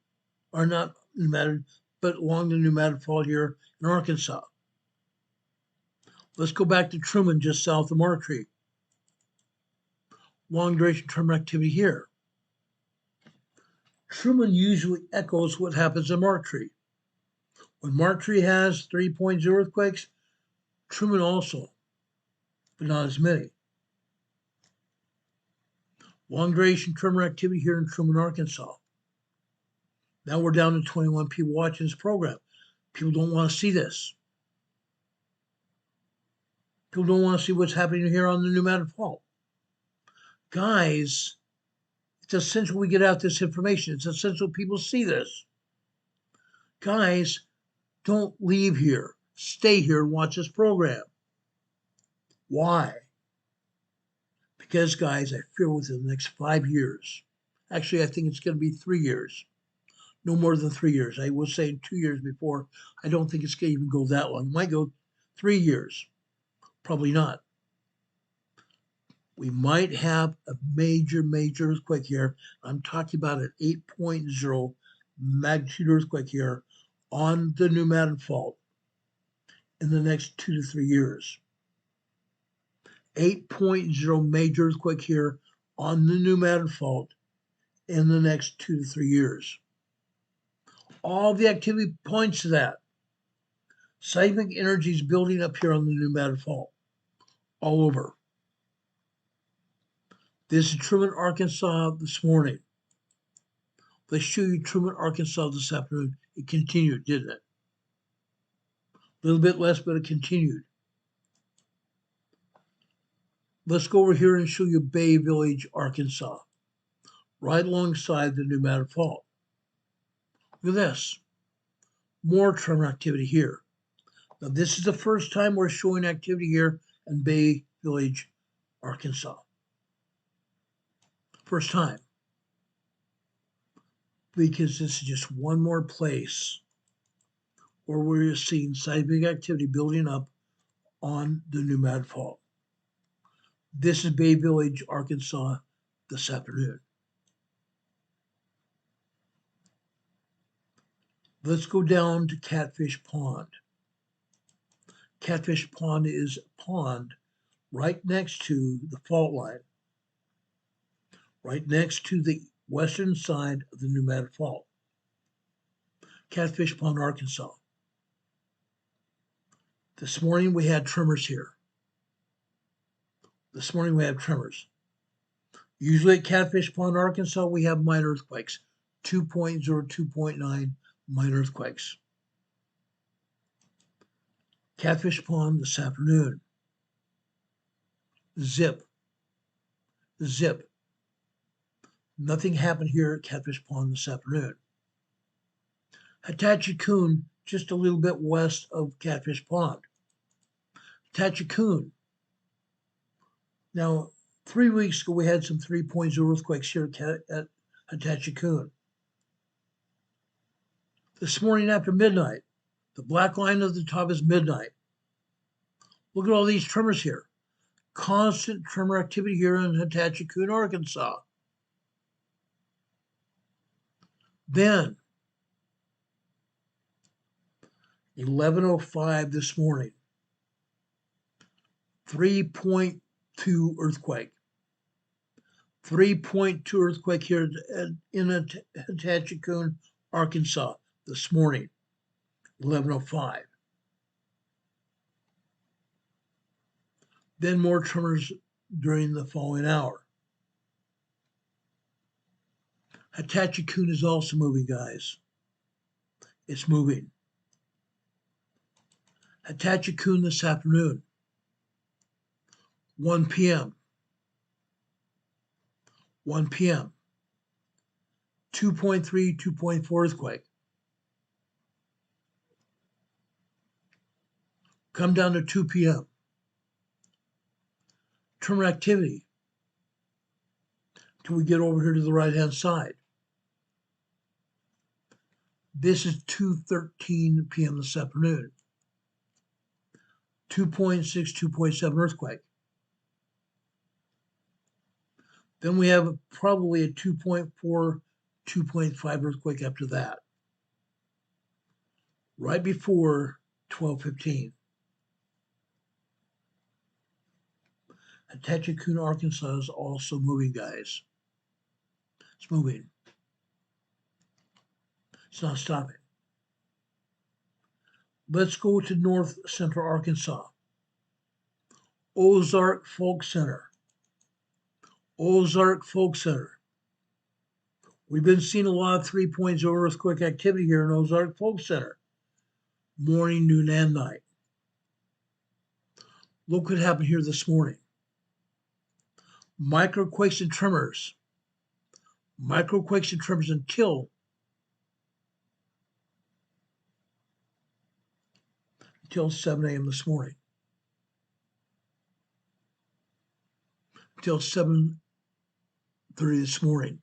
or not New Madrid, but along the New Madrid Fault here in Arkansas. Let's go back to Truman, just south of Mark Tree. Long duration tremor activity here. Truman usually echoes what happens in Mark Tree. When Mark Tree has 3.0 earthquakes, Truman also, but not as many. Long duration tremor activity here in Truman, Arkansas. Now we're down to 21 people watching this program. People don't want to see this. People don't want to see what's happening here on the New Madrid Fault. Guys, it's essential we get out this information. It's essential people see this. Guys, don't leave here. Stay here and watch this program. Why? Because, guys, I fear within the next 5 years, actually, I think it's going to be 3 years, no more than 3 years. I was saying 2 years before. I don't think it's going to even go that long. It might go 3 years. Probably not. We might have a major earthquake here. I'm talking about an 8.0 magnitude earthquake here on the New Madrid Fault in the next 2 to 3 years. 8.0 major earthquake here on the New Madrid Fault in the next 2 to 3 years. All the activity points to that. Seismic energy is building up here on the New Madrid Fault, all over. This is Truman, Arkansas this morning. Let's show you Truman, Arkansas this afternoon. It continued, didn't it? A little bit less, but it continued. Let's go over here and show you Bay Village, Arkansas, right alongside the Pneumatic Fault. Look at this. More tremor activity here. Now, this is the first time we're showing activity here in Bay Village, Arkansas. First time. Because this is just one more place where we're seeing seismic activity building up on the Pneumatic Fault. This is Bay Village, Arkansas, this afternoon. Let's go down to Catfish Pond. Catfish Pond is a pond right next to the fault line, right next to the western side of the Pneumatic Fault. Catfish Pond, Arkansas. This morning we had tremors here. This morning we have tremors. Usually at Catfish Pond, Arkansas, we have minor earthquakes, 2.0, 2.9 minor earthquakes. Catfish Pond this afternoon. Zip. Zip. Nothing happened here at Catfish Pond this afternoon. Hatachikoon, just a little bit west of Catfish Pond. Hatachikoon. Now, 3 weeks ago, we had some 3.0 earthquakes here at Hatachikoon. This morning after midnight, the black line at the top is midnight. Look at all these tremors here. Constant tremor activity here in Hatachikoon, Arkansas. Then, 11:05 this morning, 3.2 earthquake. 3.2 earthquake here in Hatachikoon, Arkansas this morning, 11:05. Then more tremors during the following hour. Hatachikoon is also moving, guys. It's moving. Hatachikoon this afternoon, 1 p.m. 1 p.m. 2.3, 2.4 earthquake. Come down to 2 p.m. Tremor activity till we get over here to the right-hand side. This is 2:13 p.m. this afternoon. 2.6, 2.7 earthquake. Then we have probably a 2.4, 2.5 earthquake after that. Right before 12:15. Hatachikoon, Arkansas is also moving, guys. It's moving. It's not stopping. Let's go to North Central Arkansas. Ozark Folk Center. Ozark Folk Center. We've been seeing a lot of 3.0 earthquake activity here in Ozark Folk Center. Morning, noon, and night. Look what happened here this morning. Microquakes and tremors. Microquakes and tremors until 7 a.m. this morning. Until 7:30 this morning.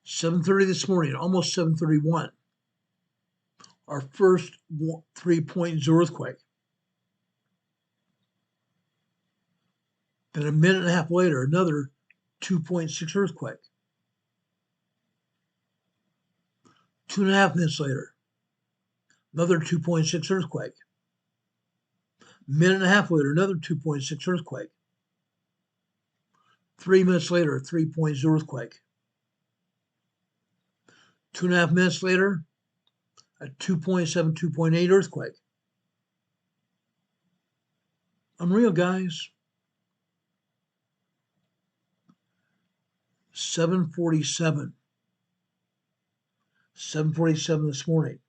7:30 this morning, almost 7:31. Our first 3.0 earthquake. Then a minute and a half later, another 2.6 earthquake. 2.5 minutes later, another 2.6 earthquake. A minute and a half later, another 2.6 earthquake. 3 minutes later, a 3.0 earthquake. 2.5 minutes later, a 2.7, 2.8 earthquake. I'm real, guys. 7:47. 7:47 this morning.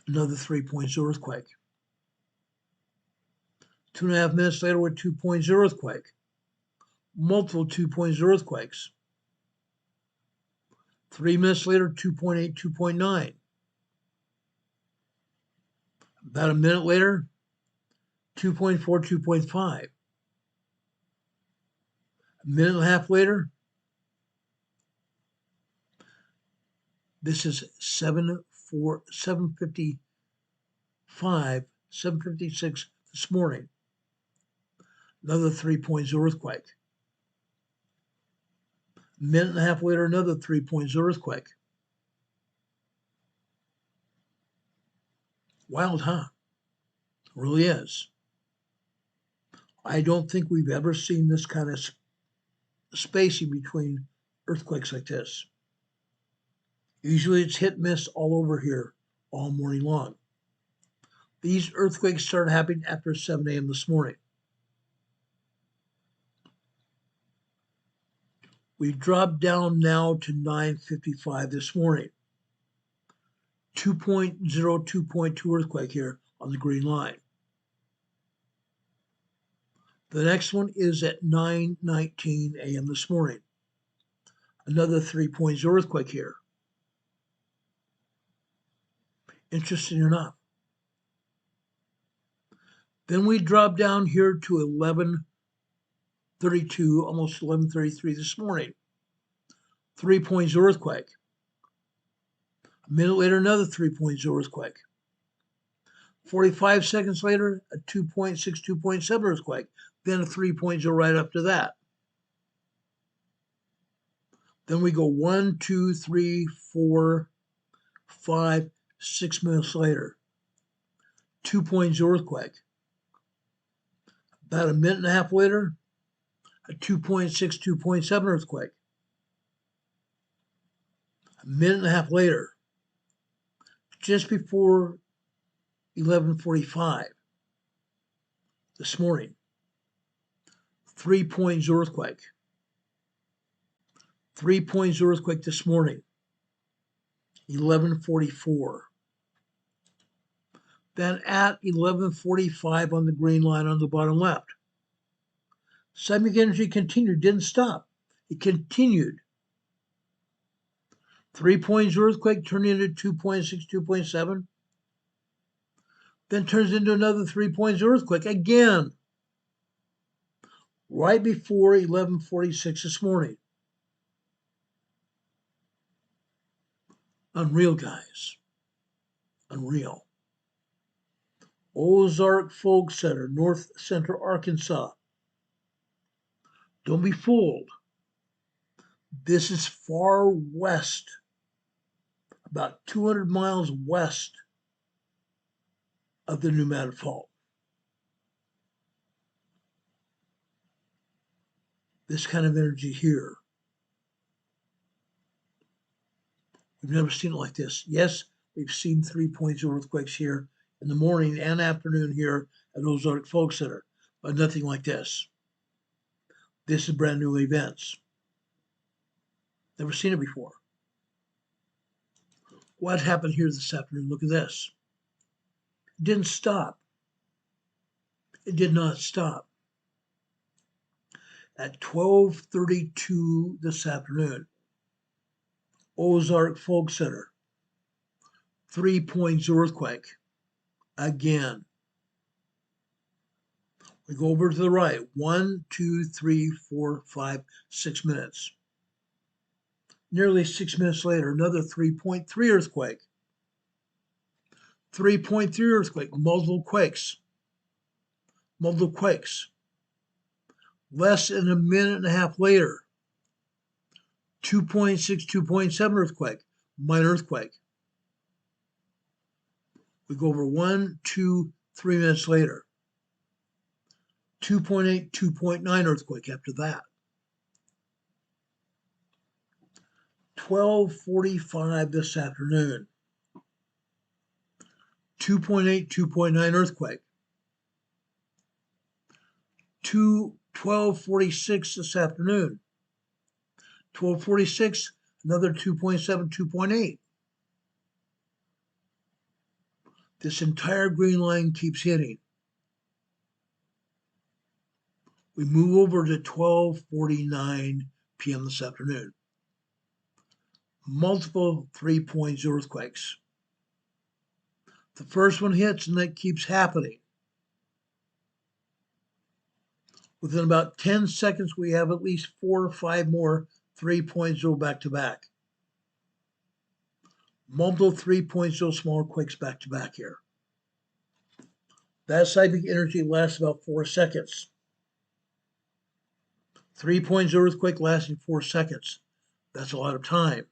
Another 3.0 earthquake. 2.5 minutes later with 2.0 earthquake. Multiple 2.0 earthquakes. 3 minutes later, 2.8, 2.9. About a minute later, 2.4, 2.5. A minute and a half later, this is 7:55, 7:56 this morning. Another 3.0 earthquake. A minute and a half later, another 3.0 earthquake. Wild, huh? It really is. I don't think we've ever seen this kind of spacing between earthquakes like this. Usually it's hit and miss all over here all morning long. These earthquakes started happening after 7 a.m. this morning. We dropped down now to 9:55 this morning. 2.0, 2.2 earthquake here on the green line. The next one is at 9:19 a.m. this morning. Another 3.0 earthquake here. Interesting enough. Then we drop down here to 11:32, almost 11:33 this morning. 3.0 earthquake. A minute later, another 3.0 earthquake. 45 seconds later, a 2.6, 2.7 earthquake. Then a 3.0 right after that. Then we go 1, 2, 3, 4, 5, 6 minutes later. 2.0 earthquake. About a minute and a half later, a 2.6, 2.7 earthquake. A minute and a half later, just before 11:45 this morning, 3.0 earthquake. 3.0 earthquake this morning, 11:44. Then at 11:45 on the green line on the bottom left, seismic energy continued, didn't stop. It continued. 3.0 earthquake turned into 2.6, 2.7. Then turns into another 3.0 earthquake again, right before 11:46 this morning. Unreal, guys. Unreal. Ozark Folk Center, North Central Arkansas. Don't be fooled. This is far west, about 200 miles west of the Pneumatic Fault. This kind of energy here. We've never seen it like this. Yes, we've seen 3.0 earthquakes here in the morning and afternoon here at Ozark Folk Center, but nothing like this. This is brand new events. Never seen it before. What happened here this afternoon? Look at this. It didn't stop. It did not stop. At 12:32 this afternoon, Ozark Folk Center, 3.0 earthquake. Again. We go over to the right. 1, 2, 3, 4, 5, 6 minutes. Nearly 6 minutes later, another 3.3 earthquake. 3.3 earthquake, multiple quakes. Multiple quakes. Less than a minute and a half later, 2.6, 2.7 earthquake, minor earthquake. We go over 1, 2, 3 minutes later. 2.8, 2.9 earthquake after that. 12:45 this afternoon. 2.8, 2.9 earthquake. 12:46 this afternoon. 12:46, another 2.7, 2.8. This entire green line keeps hitting. We move over to 12:49 p.m. this afternoon. Multiple 3.0 earthquakes. The first one hits and that keeps happening. Within about 10 seconds, we have at least 4 or 5 more 3.0 back to back. Multiple 3.0 smaller quakes back to back here. That seismic energy lasts about 4 seconds. 3.0 earthquake lasting 4 seconds. That's a lot of time.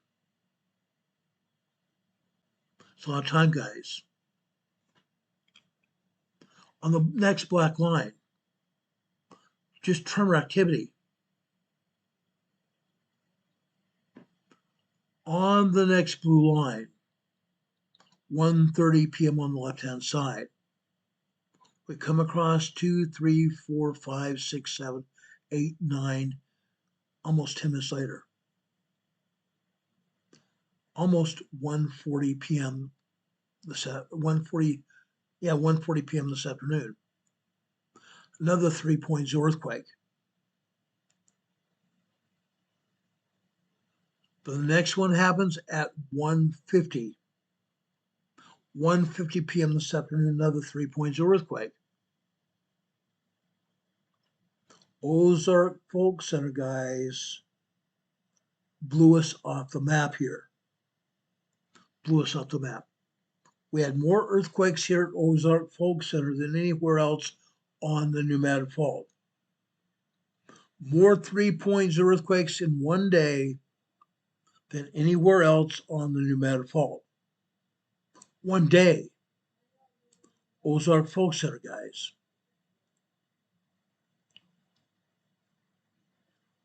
It's a lot of time, guys. On the next black line, just tremor activity. On the next blue line, 1:30 p.m. on the left-hand side, we come across 2, 3, 4, 5, 6, 7, 8, 9, almost 10 minutes later. Almost 1:40 p.m. 1:40 p.m. this afternoon. Another 3.0 earthquake. The next one happens at 1:50. 1:50 p.m. this afternoon, another 3.0 earthquake. Ozark Folk Center, guys, blew us off the map here. Blew us off the map. We had more earthquakes here at Ozark Folk Center than anywhere else on the Pneumatic Fault. More 3.0 earthquakes in one day than anywhere else on the Pneumatic Fault. One day. Ozark Folk Center, guys.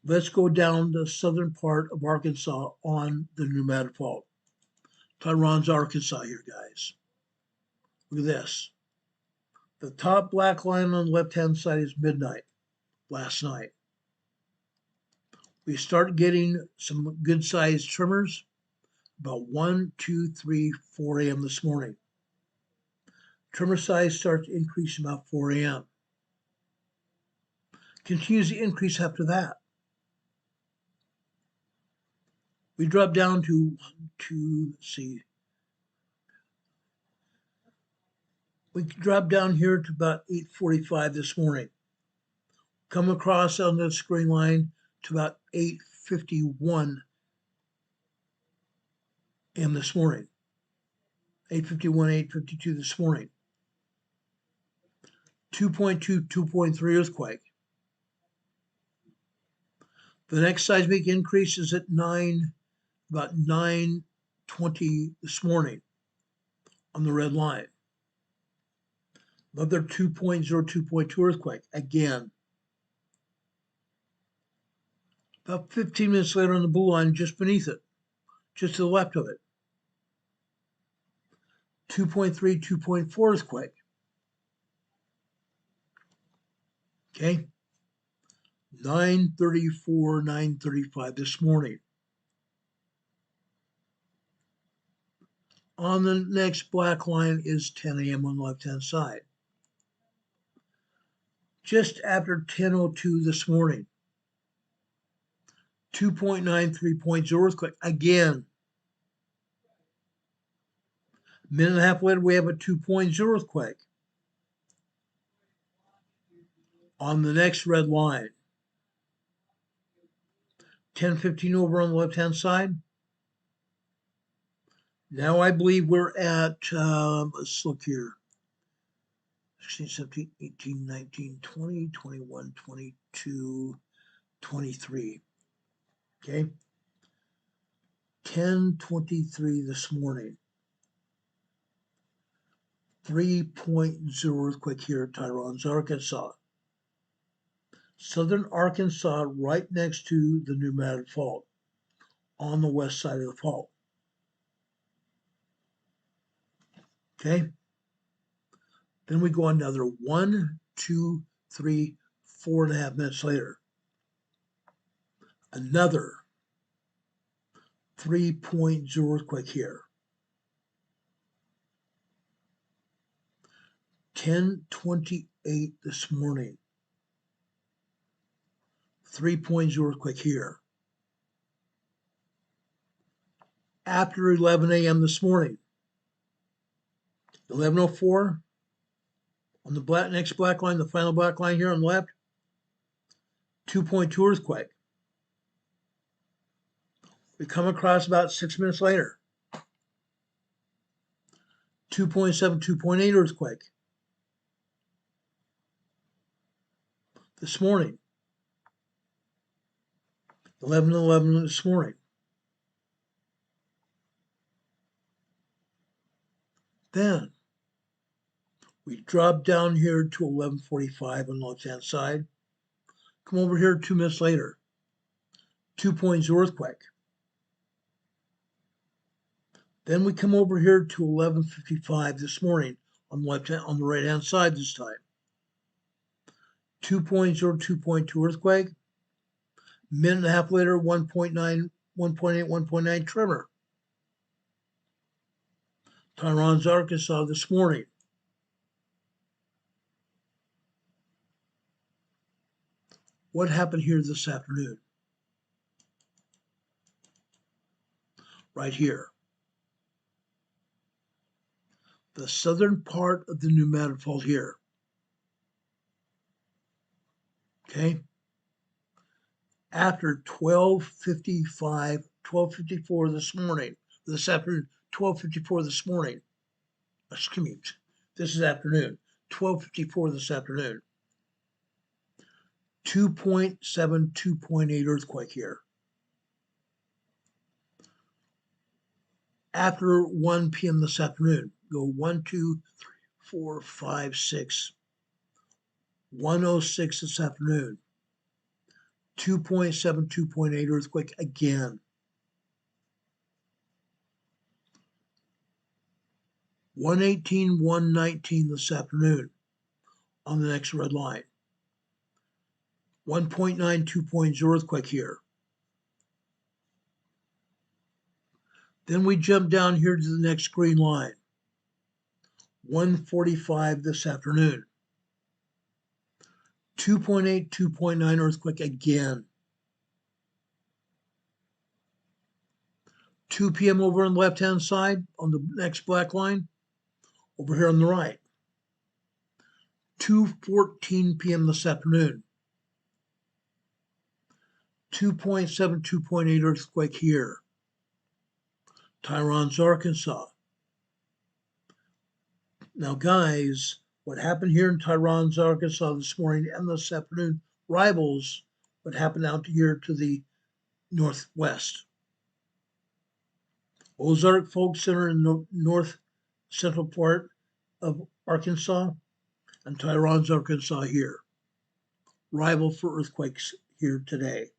Let's go down the southern part of Arkansas on the Pneumatic Fault. Tyron's Arkansas here, guys. Look at this. The top black line on the left-hand side is midnight last night. We start getting some good-sized tremors about 1, 2, 3, 4 a.m. this morning. Tremor size starts to increase about 4 a.m. Continues to increase after that. We drop down to 1, 2, let's see. We drop down here to about 8:45 this morning. Come across on the screen line to about 8:51 a.m. this morning. 8:51, 8:52 this morning. 2.2, 2.3 earthquake. The next seismic increase is at about 9:20 this morning on the red line. Another 2.0, 2.2 earthquake again. About 15 minutes later on the blue line, just beneath it, just to the left of it. 2.3, 2.4 earthquake. Okay. 9:34, 9:35 this morning. On the next black line is 10 a.m. on the left-hand side. Just after 10:02 this morning, 2.9, 3.0 earthquake again. A minute and a half later, we have a 2.0 earthquake. On the next red line, 10:15 over on the left-hand side. Now I believe we're at, let's look here, 16, 17, 18, 19, 20, 21, 22, 23. Okay. 10:23 this morning. 3.0 earthquake here at Tyron's Arkansas. Southern Arkansas, right next to the Pneumatic Fault, on the west side of the fault. Okay. Then we go another 1, 2, 3, 4.5 minutes later. Another 3.0 earthquake here. 10:28 this morning. 3.0 earthquake here. After 11 a.m. this morning. 11:04 on the next black line, the final black line here on the left. 2.2 earthquake. We come across about 6 minutes later. 2.7, 2.8 earthquake. This morning. 11:11 this morning. Then we drop down here to 11:45 on the left-hand side. Come over here 2 minutes later. 2.0 earthquake. Then we come over here to 11:55 this morning on the right-hand side this time. 2.0, 2.2 earthquake. Minute and a half later, 1.9, 1.8, 1.9 tremor. Tyrons, Arkansas this morning. What happened here this afternoon? Right here. The southern part of the New Madrid Fault here. Okay? After 12:55, 12:54 this morning, this afternoon, 12:54 this morning. Excuse me, this is afternoon, 12:54 this afternoon. 2.7, 2.8 earthquake here. After 1 p.m. this afternoon, go 1, 2, 3, 4, 5, 6. 1:06 this afternoon. 2.7, 2.8 earthquake again. 1:18, 1:19 this afternoon on the next red line. 1.9, 2.0 earthquake here. Then we jump down here to the next green line. 1:45 this afternoon. 2.8, 2.9 earthquake again. 2 p.m. over on the left-hand side on the next black line. Over here on the right. 2:14 p.m. this afternoon. 2.7, 2.8 earthquake here. Tyrons, Arkansas. Now, guys, what happened here in Tyrons, Arkansas this morning and this afternoon rivals what happened out here to the northwest. Ozark Folk Center in the north central part of Arkansas and Tyrons, Arkansas here. Rival for earthquakes here today.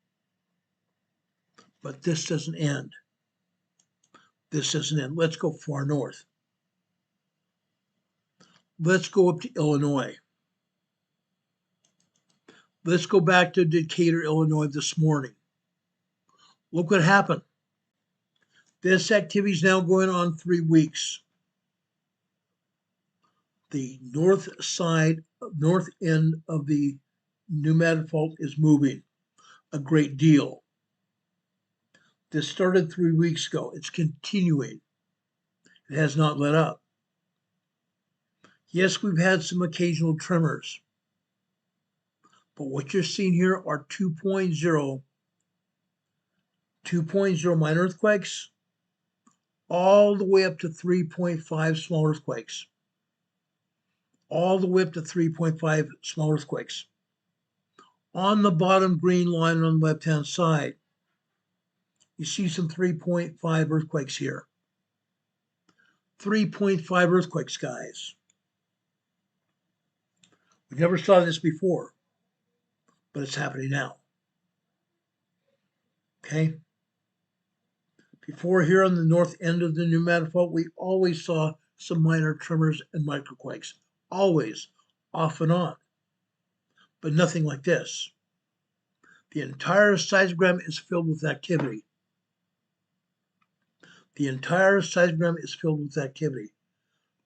But this doesn't end. This doesn't end. Let's go far north. Let's go up to Illinois. Let's go back to Decatur, Illinois this morning. Look what happened. This activity is now going on 3 weeks. The north end of the New Madrid Fault is moving a great deal. This started 3 weeks ago. It's continuing. It has not let up. Yes, we've had some occasional tremors. But what you're seeing here are 2.0 minor earthquakes, all the way up to 3.5 small earthquakes. All the way up to 3.5 small earthquakes. On the bottom green line on the left-hand side, you see some 3.5 earthquakes here. 3.5 earthquakes, guys. We never saw this before, but it's happening now. Okay? Before here on the north end of the New Madrid Fault, we always saw some minor tremors and microquakes. Always, off and on. But nothing like this. The entire seismogram is filled with activity. The entire seismogram is filled with activity,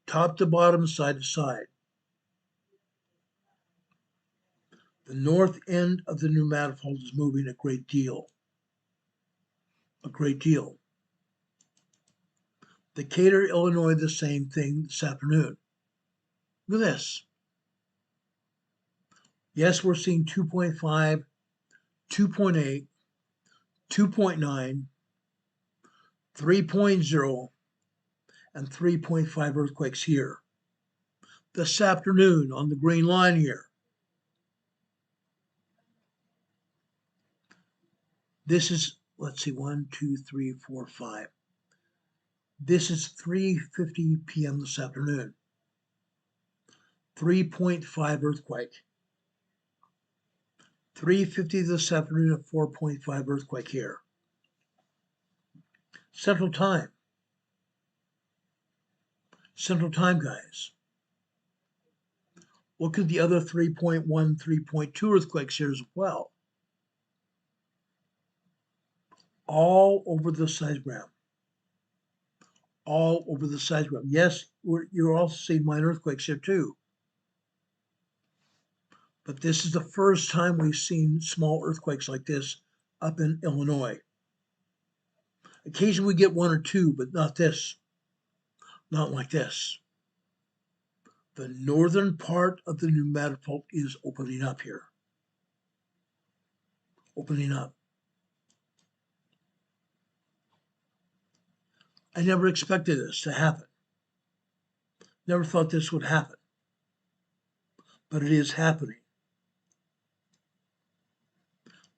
top to bottom, side to side. The north end of the new manifold is moving a great deal. A great deal. Decatur, Illinois, the same thing this afternoon. Look at this. Yes, we're seeing 2.5, 2.8, 2.9, 3.0, and 3.5 earthquakes here. This afternoon on the green line here. This is, let's see, 1, 2, 3, 4, 5. This is 3:50 p.m. this afternoon. 3.5 earthquake. 3:50 this afternoon, a 4.5 earthquake here. Central time. Central time, guys. Look at the other 3.1, 3.2 earthquakes here as well. All over the seismogram. All over the seismogram. Yes, you're also seeing minor earthquakes here too. But this is the first time we've seen small earthquakes like this up in Illinois. Occasionally we get one or two, but not this. Not like this. The northern part of the new manifold is opening up here. Opening up. I never expected this to happen. Never thought this would happen. But it is happening.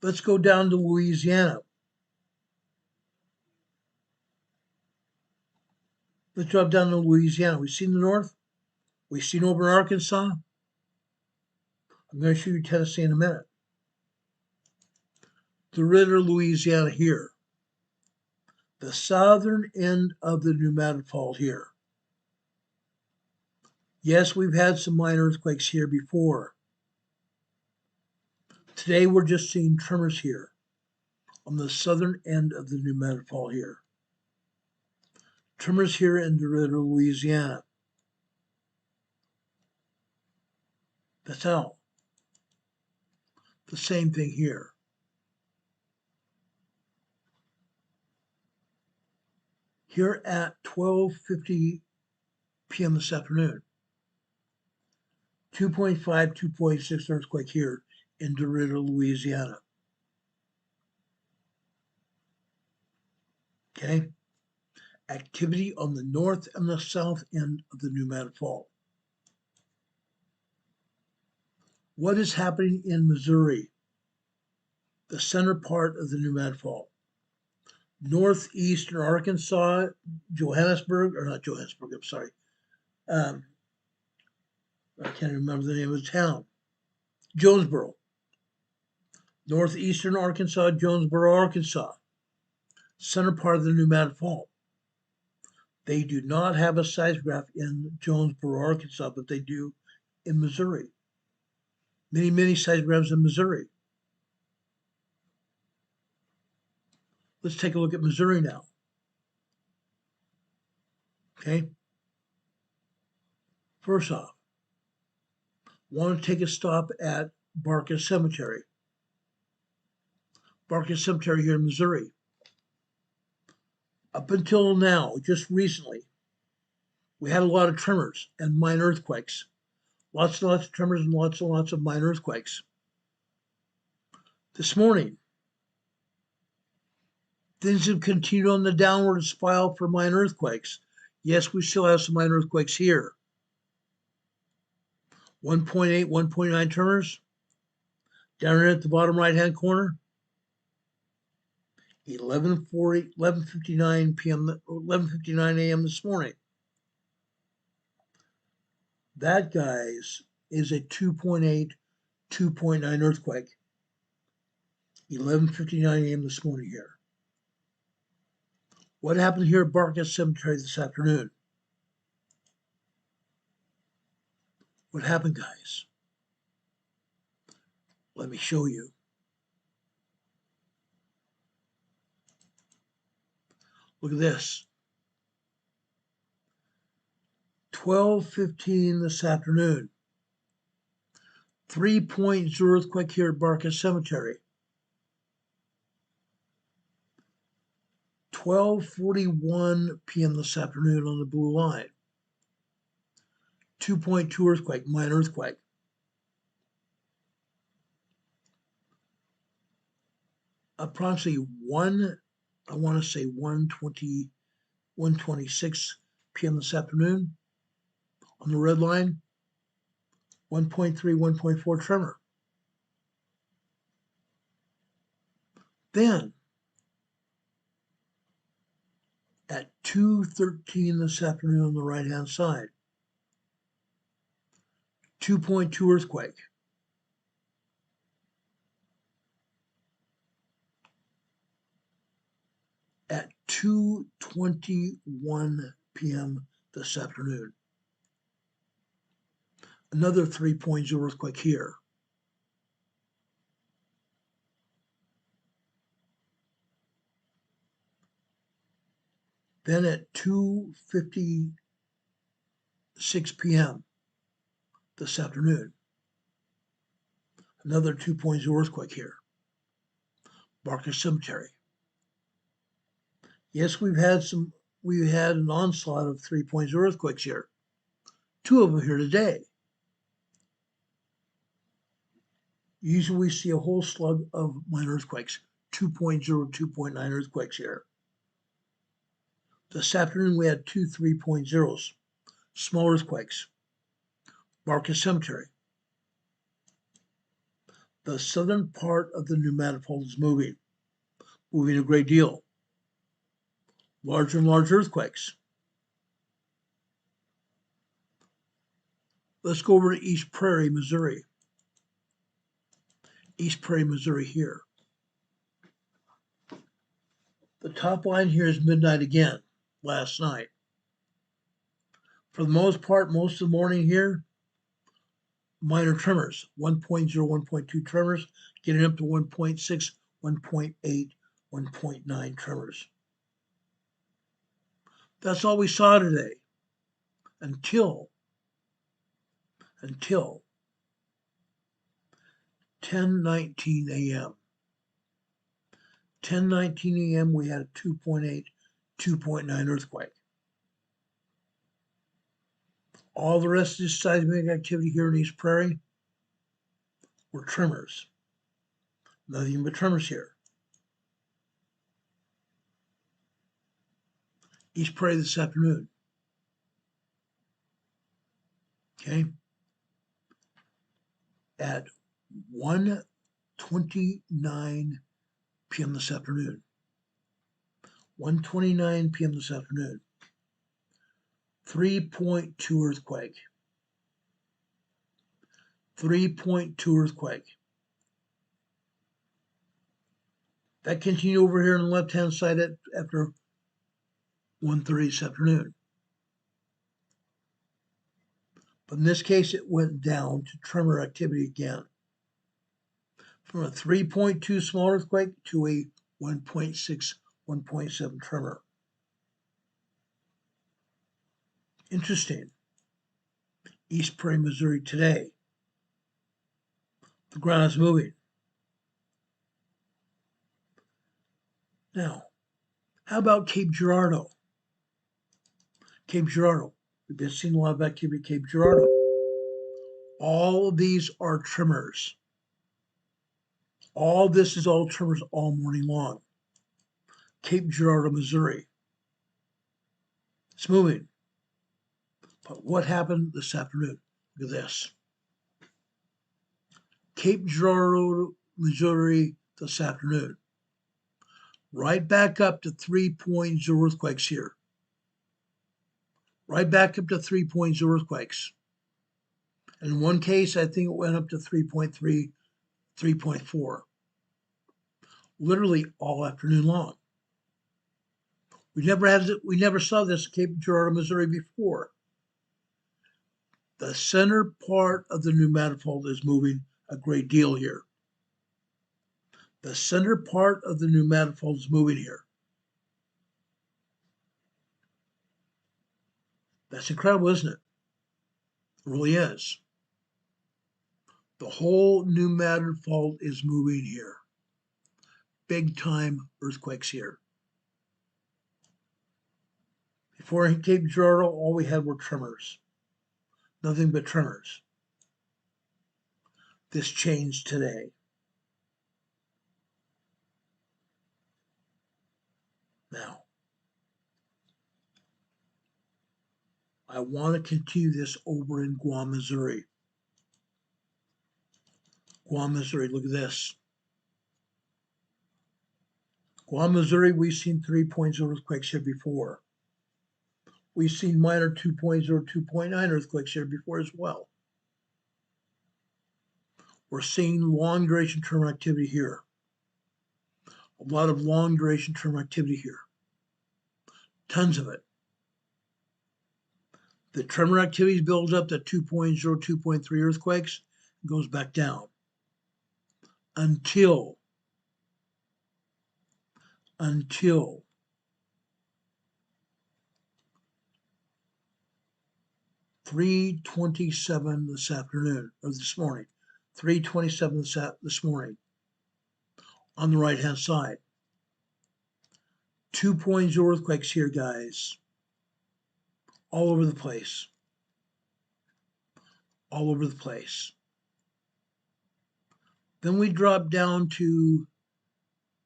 Let's go down to Louisiana. Let's drop down to Louisiana. We've seen the north. We've seen over in Arkansas. I'm going to show you Tennessee in a minute. DeRidder, Louisiana here. The southern end of the new manifold here. Yes, we've had some minor earthquakes here before. Today we're just seeing tremors here on the southern end of the new manifold here. Tremors here in DeRidder, Louisiana. Bethel. The same thing here. Here at 12:50 p.m. this afternoon. 2.5, 2.6 earthquake here in DeRidder, Louisiana. Okay? Activity on the north and the south end of the new manifold. What is happening in Missouri? The center part of the new manifold. Northeastern Arkansas, Johannesburg, or not Johannesburg, I'm sorry. I can't remember the name of the town. Jonesboro. Northeastern Arkansas, Jonesboro, Arkansas. Center part of the new manifold. They do not have a seismograph in Jonesboro, Arkansas, but they do in Missouri. Many, many seismographs in Missouri. Let's take a look at Missouri now. Okay. First off, want to take a stop at Barker Cemetery. Barker Cemetery here in Missouri. Up until now, just recently, we had a lot of tremors and minor earthquakes. Lots and lots of tremors and lots of minor earthquakes. This morning, things have continued on the downward spiral for minor earthquakes. Yes, we still have some minor earthquakes here. 1.8, 1.9 tremors. Down here at the bottom right-hand corner. 11:59 p.m. 11:59 a.m. this morning. That, guys, is a 2.8, 2.9 earthquake. 11:59 a.m. this morning here. What happened here at Barker Cemetery this afternoon? What happened, guys? Let me show you. Look at this. 12:15 this afternoon. 3.0 earthquake here at Barker Cemetery. 12:41 p.m. this afternoon on the blue line. 2.2 earthquake, minor earthquake. Approximately 1:26 p.m. this afternoon on the red line. 1.3, 1.4 tremor. Then at 2:13 this afternoon on the right-hand side, 2.2 earthquake. At 2:21 p.m. this afternoon, another 3.0 earthquake here. Then at 2:56 p.m. this afternoon, another 2.0 earthquake here. Barker Cemetery. Yes, we've had an onslaught of 3.0 earthquakes here. 2 of them here today. Usually we see a whole slug of minor earthquakes, 2.0, 2.9 earthquakes here. This afternoon we had 2 3.0s, small earthquakes. Barker Cemetery. The southern part of the new manifold is moving a great deal. Larger and larger earthquakes. Let's go over to East Prairie, Missouri. East Prairie, Missouri here. The top line here is midnight again, last night. For the most part, most of the morning here, minor tremors, 1.0, 1.2 tremors, getting up to 1.6, 1.8, 1.9 tremors. That's all we saw today until 10:19 a.m. 10:19 a.m. we had a 2.8, 2.9 earthquake. All the rest of this seismic activity here in East Prairie were tremors. Nothing but tremors here. East Prairie this afternoon. Okay. At 1:29 p.m. this afternoon. 1:29 p.m. this afternoon. 3.2 earthquake. 3.2 earthquake. That continued over here on the left-hand side after 1:30 this afternoon. But in this case, it went down to tremor activity again. From a 3.2 small earthquake to a 1.6, 1.7 tremor. Interesting. East Prairie, Missouri today. The ground is moving. Now, how about Cape Girardeau? Cape Girardeau. We've been seeing a lot of activity at Cape Girardeau. All of these are tremors. All this is all tremors all morning long. Cape Girardeau, Missouri. It's moving. But what happened this afternoon? Look at this. Cape Girardeau, Missouri this afternoon. Right back up to 3.0 earthquakes here. Right back up to 3.0 earthquakes. And in one case, I think it went up to 3.3, 3.4. Literally all afternoon long. We never saw this at Cape Girardeau, Missouri before. The center part of the new manifold is moving a great deal here. The center part of the new manifold is moving here. That's incredible, isn't it? really is. The whole New Madrid fault is moving here. Big time earthquakes here. Before Cape Girardeau, all we had were tremors. Nothing but tremors. This changed today. Now, I want to continue this over in Guam, Missouri. Guam, Missouri, look at this. Guam, Missouri, we've seen 3.0 earthquakes here before. We've seen minor 2.0, 2.9 earthquakes here before as well. We're seeing long duration tremor activity here. A lot of long duration tremor activity here. Tons of it. The tremor activity builds up to 2.0, 2.3 earthquakes, and goes back down until 3:27 this afternoon, or this morning. 3:27 this morning on the right-hand side. 2.0 earthquakes here, guys. All over the place. All over the place. Then we dropped down to,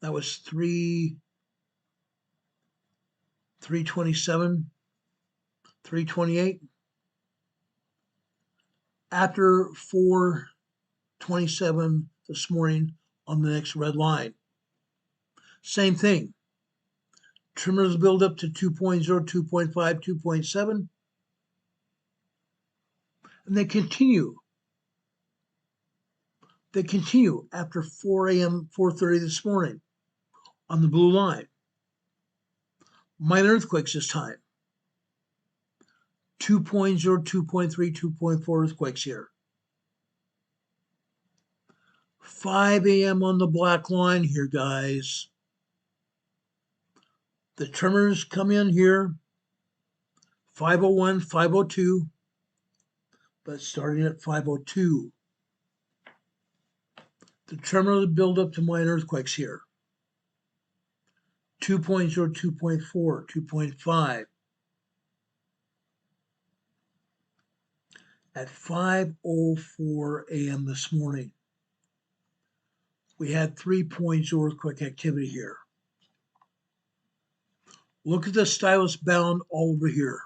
that was 3:27, 3:28. After 4:27 this morning on the next red line. Same thing. Tremors build up to 2.0, 2.5, 2.7. And they continue. They continue after 4 a.m., 4:30 this morning on the blue line. Minor earthquakes this time. 2.0, 2.3, 2.4 earthquakes here. 5 a.m. on the black line here, guys. The tremors come in here. 5:01, 5:02. But starting at 5:02. The tremors build up to minor earthquakes here. 2.0, 2.4, 2.5. At 5:04 a.m. this morning, we had 3.0 earthquake activity here. Look at the stylus bound all over here.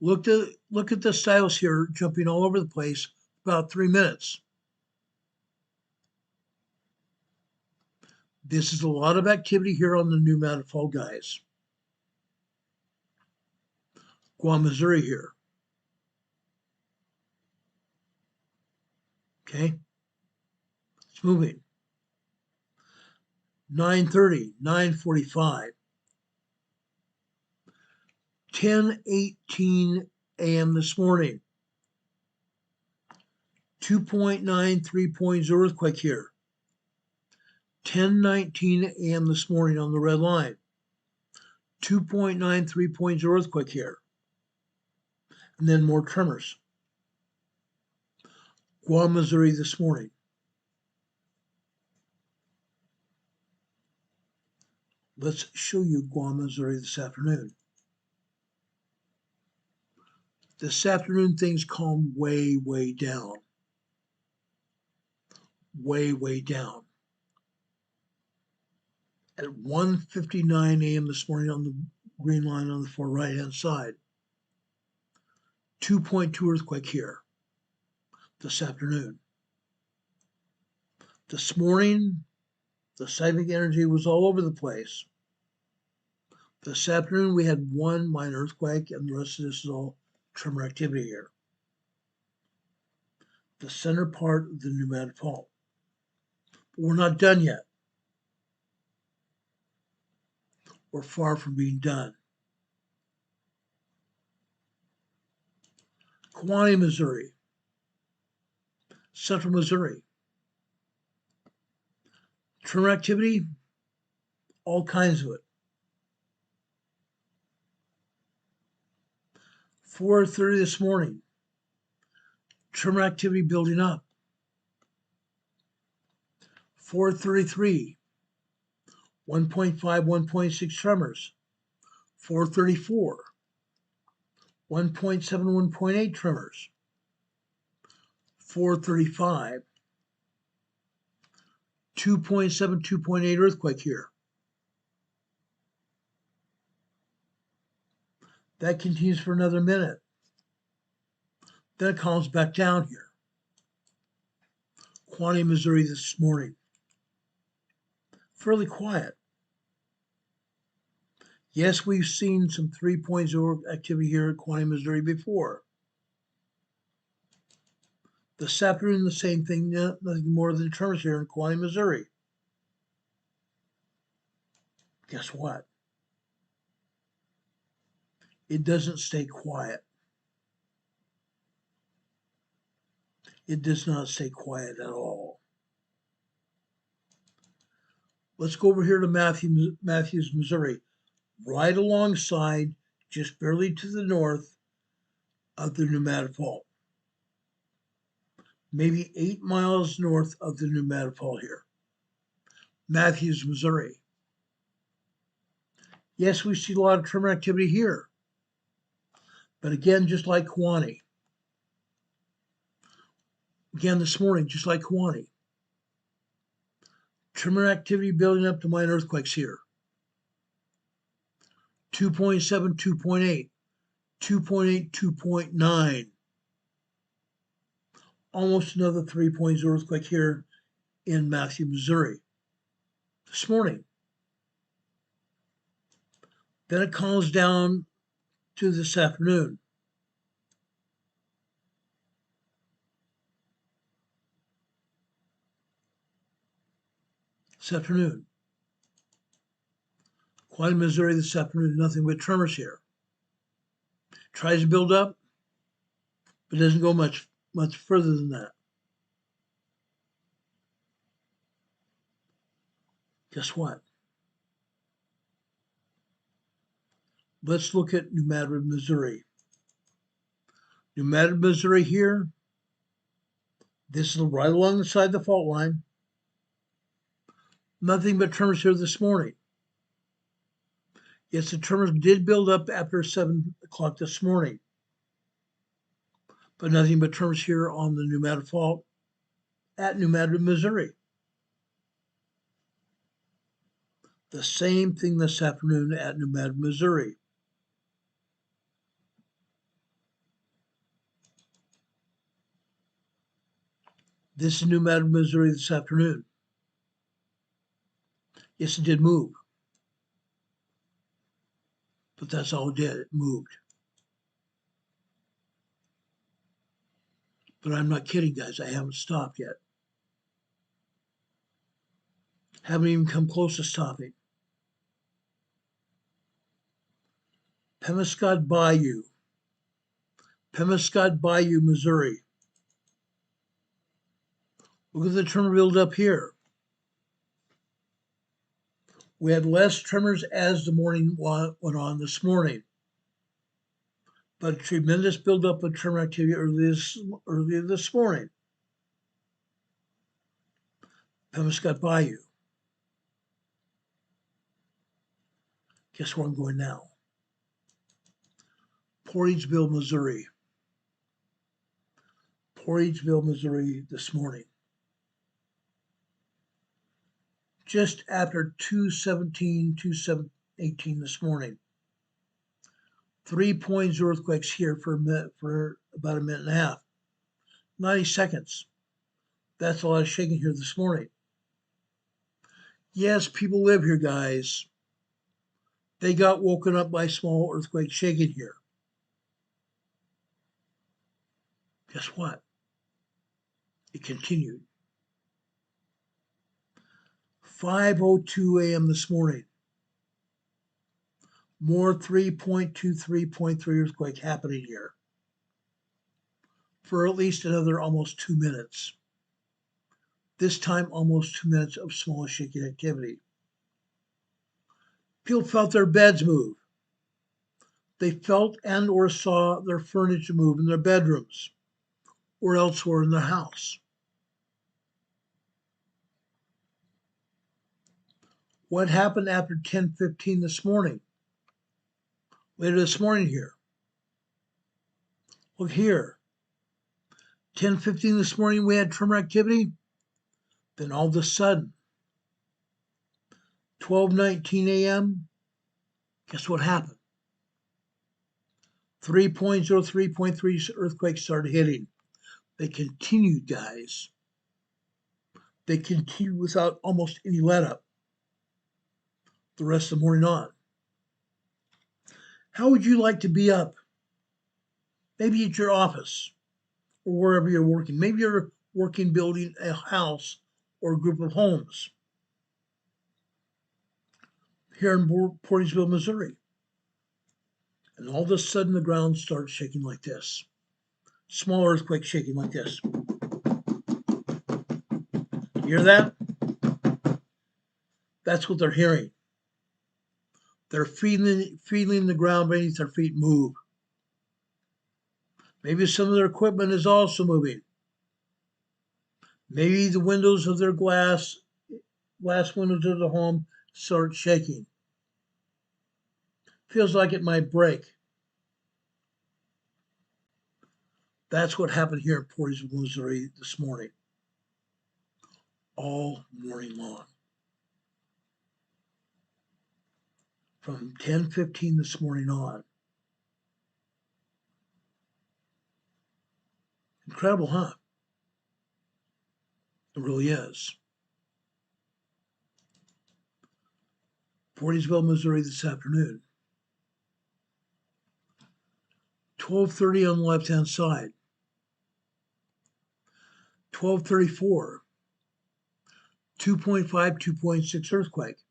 Look at the stylus here jumping all over the place about 3 minutes. This is a lot of activity here on the New Madrid Fault, guys. Guam, Missouri here. Okay, it's moving. 9:30, 9:45, 10:18 a.m. this morning. 2.9, 3.0 earthquake here. 10:19 a.m. this morning on the red line. 2.9, 3.0 earthquake here. And then more tremors. Guam, Missouri this morning. Let's show you Guam, Missouri this afternoon. This afternoon, things calmed way, way down. Way, way down. At 1:59 a.m. this morning on the green line on the far right-hand side. 2.2 earthquake here this afternoon. This morning, the seismic energy was all over the place. This afternoon, we had one minor earthquake, and the rest of this is all tremor activity here. The center part of the New Madrid Fault. But we're not done yet. We're far from being done. Kewanee, Missouri. Central Missouri. Tremor activity, all kinds of it. 4:30 this morning, Tremor activity building up. 4:33, 1.5, 1.6 tremors. 4:34, 1.7, 1.8 tremors. 4:35, 2.7, 2.8 earthquake here. That continues for another minute. Then it calms back down here. Quantity, Missouri this morning. Fairly quiet. Yes, we've seen some 3.0 activity here at Quantity, Missouri before. This afternoon, the same thing, nothing more than tremors here in Quantity, Missouri. Guess what? It doesn't stay quiet. It does not stay quiet at all. Let's go over here to Matthews, Missouri, right alongside, just barely to the north of the Pneumatic Fault. Maybe 8 miles north of the Pneumatic Fault here. Matthews, Missouri. Yes, we see a lot of tremor activity here. But again, just like Quantity. Again, this morning, just like Quantity. Tremor activity building up to minor earthquakes here. 2.7, 2.8, 2.8, 2.9. Almost another 3.0 earthquake here in Matthews, Missouri this morning. Then it calms down to this afternoon. This afternoon. Quantity, Missouri this afternoon, nothing but tremors here. Tries to build up, but doesn't go much further than that. Guess what? Let's look at New Madrid, Missouri. New Madrid, Missouri here. This is right along the side of the fault line. Nothing but tremors here this morning. Yes, the tremors did build up after 7 o'clock this morning. But nothing but tremors here on the Pneumatic Fault at New Madrid, Missouri. The same thing this afternoon at New Madrid, Missouri. This is New Madrid, Missouri this afternoon. Yes, it did move. But that's all it did, it moved. But I'm not kidding, guys, I haven't stopped yet. Haven't even come close to stopping. Penobscot Bayou, Missouri. Look at the tremor build up here. We had less tremors as the morning went on this morning, but a tremendous buildup of tremor activity earlier this morning. Penobscot Bayou. Guess where I'm going now? Portageville, Missouri. Portageville, Missouri this morning. Just after 2:17, 2:18 this morning. 3.0 earthquakes here for about a minute and a half. 90 seconds. That's a lot of shaking here this morning. Yes, people live here, guys. They got woken up by small earthquake shaking here. Guess what? It continued. 5:02 a.m. this morning. More 3.2, 3.3 earthquake happening here for at least another almost 2 minutes. This time, almost 2 minutes of small shaking activity. People felt their beds move. They felt and or saw their furniture move in their bedrooms. or elsewhere in their house. What happened after 10:15 this morning? Later this morning here. Look here. 10:15 this morning we had tremor activity. Then all of a sudden, 12:19 a.m., guess what happened? 3.0, 3.3 earthquakes started hitting. They continued, guys. They continued without almost any let up the rest of the morning on. How would you like to be up? Maybe at your office or wherever you're working. Maybe you're working building a house or a group of homes here in Portisville, Missouri. And all of a sudden the ground starts shaking like this. Small earthquake shaking like this. You hear that? That's what they're hearing. They're feeling the ground beneath their feet move. Maybe some of their equipment is also moving. Maybe the windows of their glass windows of the home start shaking. Feels like it might break. That's what happened here in Pires, Missouri this morning. All morning long. From 10:15 this morning on. Incredible, huh? It really is. Portisville, Missouri this afternoon. 12:30 on the left-hand side. 12:34. 2.5, 2.6 earthquake.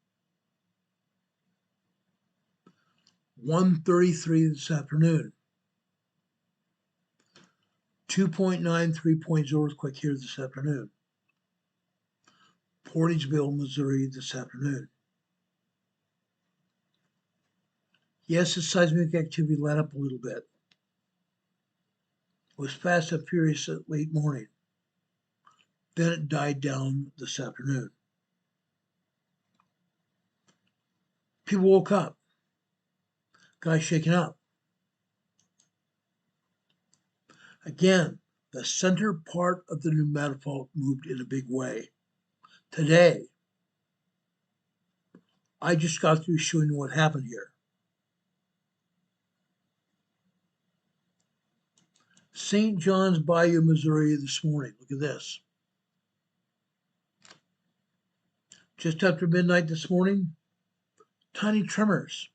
1:33 this afternoon. 2.9, 3.0 earthquake here this afternoon. Portisville, Missouri this afternoon. Yes, the seismic activity let up a little bit. It was fast and furious at late morning. Then it died down this afternoon. People woke up. Guys shaken up. Again, the center part of the pneumatic fault moved in a big way. Today, I just got through showing you what happened here. St. John's Bayou, Missouri this morning. Look at this. Just after midnight this morning, tiny tremors.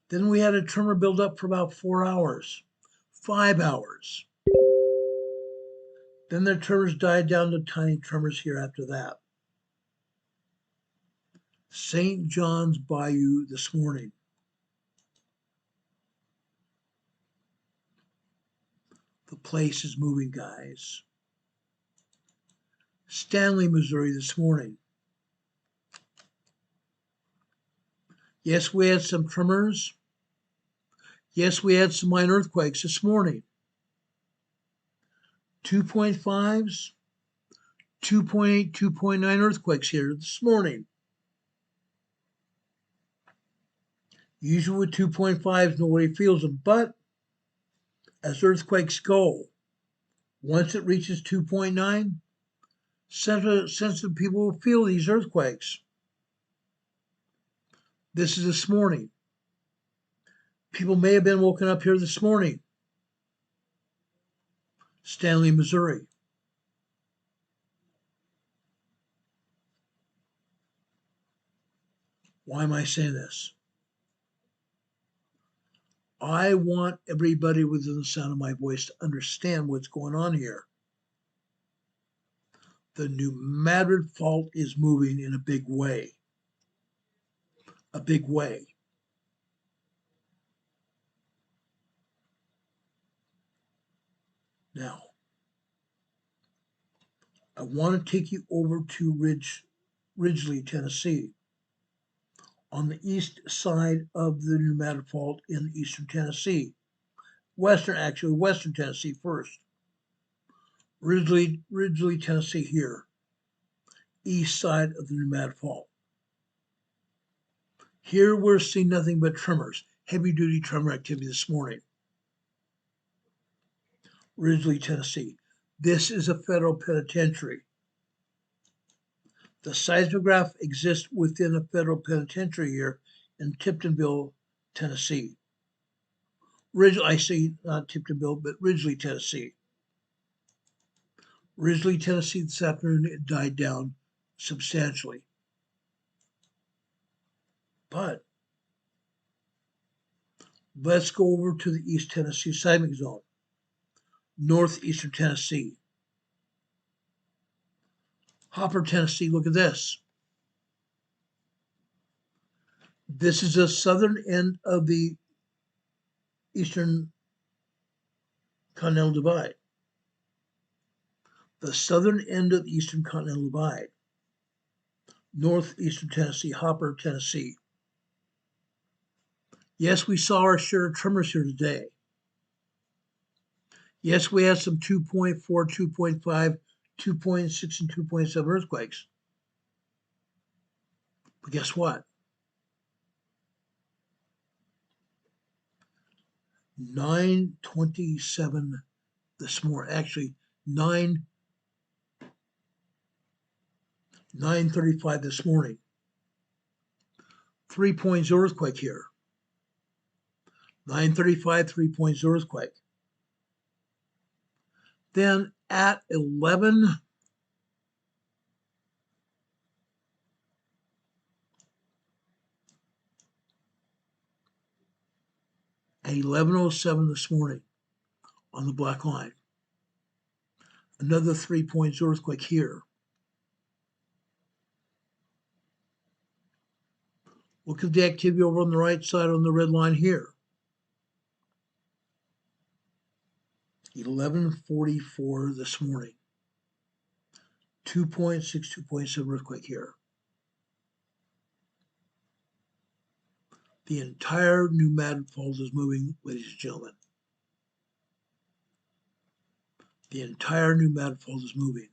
Then we had a tremor build up for about 4 hours, 5 hours. Then the tremors died down to tiny tremors here after that. St. John's Bayou this morning. The place is moving, guys. Stanley, Missouri this morning. Yes, we had some tremors. Yes, we had some minor earthquakes this morning. 2.5s, 2.8, 2.9 earthquakes here this morning. Usually with 2.5s, nobody feels them, but as earthquakes go, once it reaches 2.9, sensitive people will feel these earthquakes. This is this morning. People may have been woken up here this morning. Stanley, Missouri. Why am I saying this? I want everybody within the sound of my voice to understand what's going on here. The pneumatic fault is moving in a big way. A big way. Now, I want to take you over to Ridgely, Tennessee, on the east side of the pneumatic fault in eastern Tennessee. Western Tennessee first. Ridgely, Tennessee here, east side of the pneumatic fault. Here we're seeing nothing but tremors, heavy duty tremor activity this morning. Ridgely, Tennessee. This is a federal penitentiary. The seismograph exists within a federal penitentiary here in Tiptonville, Tennessee. I say not Tiptonville, but Ridgely, Tennessee. Ridgely, Tennessee this afternoon, it died down substantially. But let's go over to the East Tennessee seismic zone, northeastern Tennessee. Hopper, Tennessee, look at this. This is the southern end of the Eastern Continental Divide. The southern end of the Eastern Continental Divide. Northeastern Tennessee, Hopper, Tennessee. Yes, we saw our share of tremors here today. Yes, we had some 2.4, 2.5, 2.6, and 2.7 earthquakes. But guess what? 9:27 this morning, actually 9:35 this morning. 3.0 earthquake here. 9:35, 3.0 earthquake. Then at 11:07 this morning on the black line, another 3.0 earthquake here. Look at the activity over on the right side on the red line here. 11:44 this morning. 2.6, 2.7 earthquake here. The entire pneumatic fault is moving, ladies and gentlemen. The entire pneumatic fault is moving.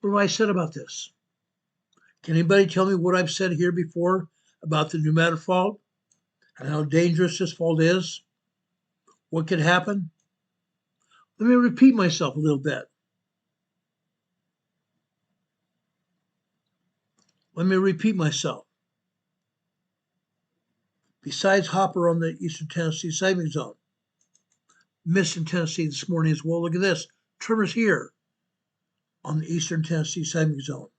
What have I said about this? Can anybody tell me what I've said here before about the pneumatic fault and how dangerous this fault is? What could happen? Let me repeat myself a little bit. Let me repeat myself. Besides Hopper on the Eastern Tennessee seismic zone, missing Tennessee this morning as well. Look at this. Tremors here on the Eastern Tennessee seismic zone.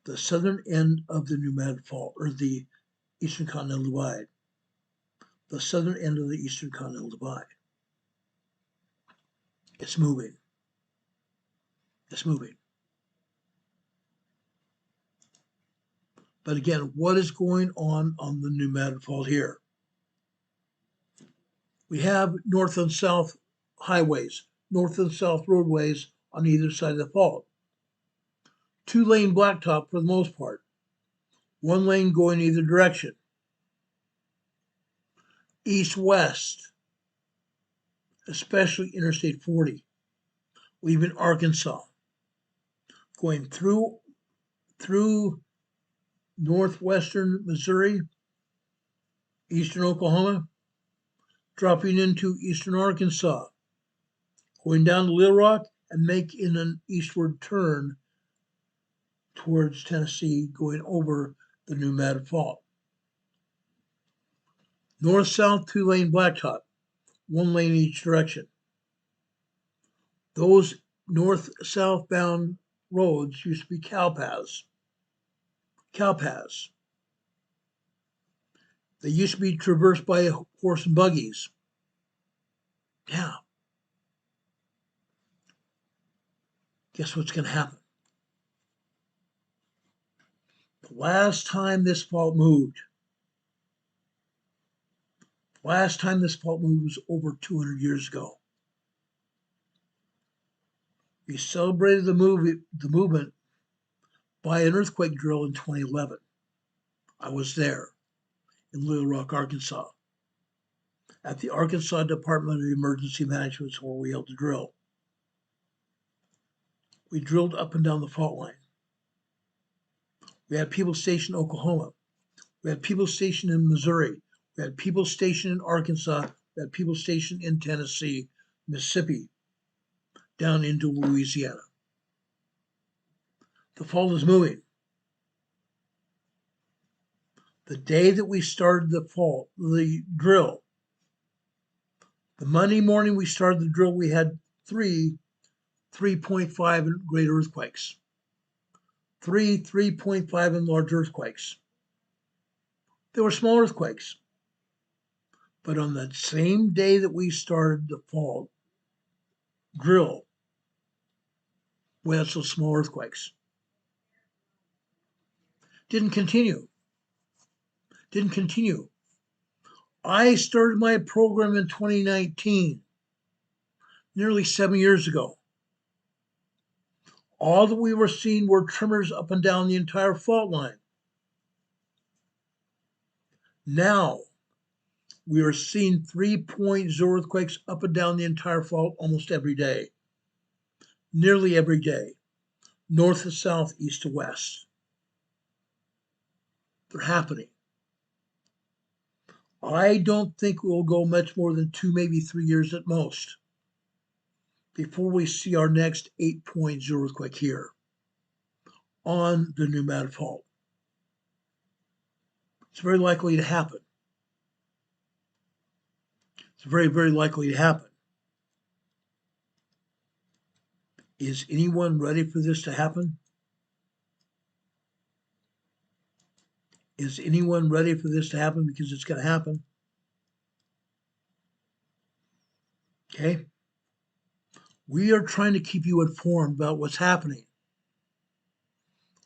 The southern end of the pneumatic fault, or the Eastern Continental Divide. The southern end of the Eastern Continental Divide. It's moving. It's moving. But again, what is going on the pneumatic fault here? We have north and south highways, north and south roadways on either side of the fault. 2-lane blacktop for the most part. 1 lane going either direction. East-west, especially Interstate 40, leaving Arkansas, going through northwestern Missouri, eastern Oklahoma, dropping into eastern Arkansas, going down to Little Rock and making an eastward turn towards Tennessee, going over the pneumatic fault. North-south 2-lane blacktop, 1 lane each direction. Those north-south bound roads used to be cow paths. They used to be traversed by horse and buggies. Yeah. Guess what's going to happen? The last time this fault moved was over 200 years ago. We celebrated the movement by an earthquake drill in 2011. I was there. in Little Rock, Arkansas. At the Arkansas Department of Emergency Management is where we held the drill. We drilled up and down the fault line. We had people stationed in Oklahoma. We had people stationed in Missouri. We had people stationed in Arkansas. We had people stationed in Tennessee, Mississippi, down into Louisiana. The fault is moving. The day that we started the drill, the Monday morning we started the drill, we had 3.5 and greater earthquakes. 3.5 and large earthquakes. They were small earthquakes. But on that same day that we started the fault drill, we had some small earthquakes. Didn't continue. I started my program in 2019, nearly 7 years ago. All that we were seeing were tremors up and down the entire fault line. Now, we are seeing 3.0 earthquakes up and down the entire fault almost every day. Nearly every day. North to south, east to west. They're happening. I don't think we'll go much more than 2, maybe 3 years at most before we see our next 8.0 earthquake here on the New Madrid Fault. It's very likely to happen. It's very, very likely to happen. Is anyone ready for this to happen? Is anyone ready for this to happen? Because it's going to happen. Okay? We are trying to keep you informed about what's happening.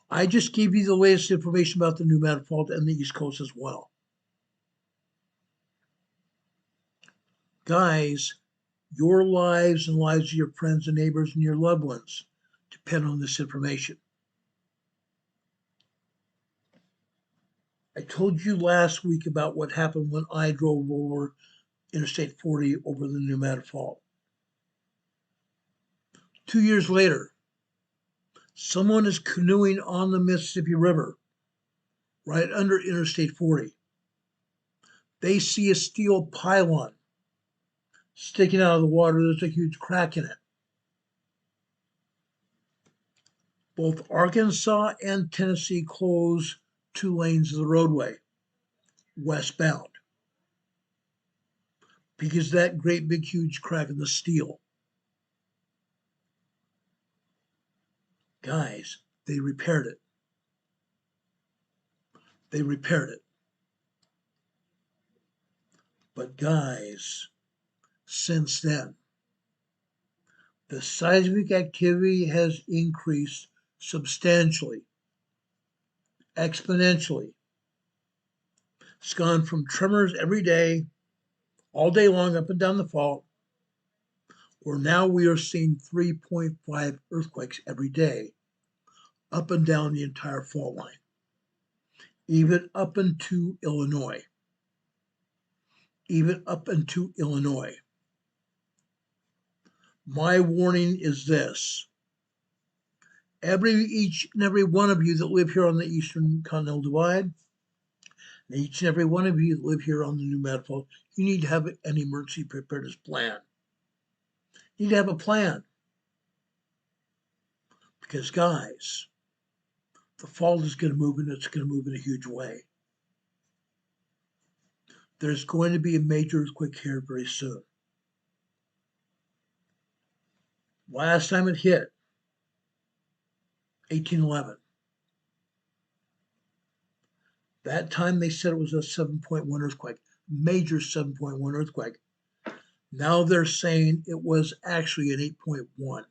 I just gave you the latest information about the New Madrid Fault and the East Coast as well. Guys, your lives and lives of your friends and neighbors and your loved ones depend on this information. I told you last week about what happened when I drove over Interstate 40 over the New Madrid Fault. 2 years later, someone is canoeing on the Mississippi River right under Interstate 40. They see a steel pylon sticking out of the water. There's a huge crack in it. Both Arkansas and Tennessee close 2 lanes of the roadway westbound because that great big huge crack in the steel. Guys, they repaired it. They repaired it. But guys, since then, the seismic activity has increased substantially, exponentially. It's gone from tremors every day, all day long, up and down the fault, where now we are seeing 3.5 earthquakes every day, up and down the entire fault line, even up into Illinois. Even up into Illinois. My warning is this. Each and every one of you that live here on the Eastern Continental Divide, and each and every one of you that live here on the New Madrid Fault, you need to have an emergency preparedness plan. You need to have a plan. Because guys, the fault is going to move and it's going to move in a huge way. There's going to be a major earthquake here very soon. Last time it hit, 1811. That time they said it was a 7.1 earthquake, major 7.1 earthquake. Now they're saying it was actually an 8.1.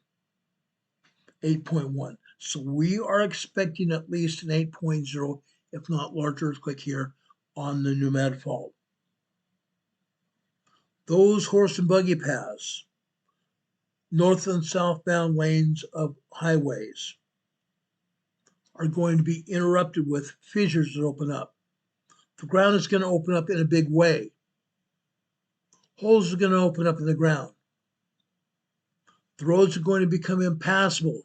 8.1. So we are expecting at least an 8.0, if not larger earthquake here on the New Madrid Fault. Those horse and buggy paths, north and southbound lanes of highways, are going to be interrupted with fissures that open up. The ground is going to open up in a big way. Holes are going to open up in the ground. The roads are going to become impassable.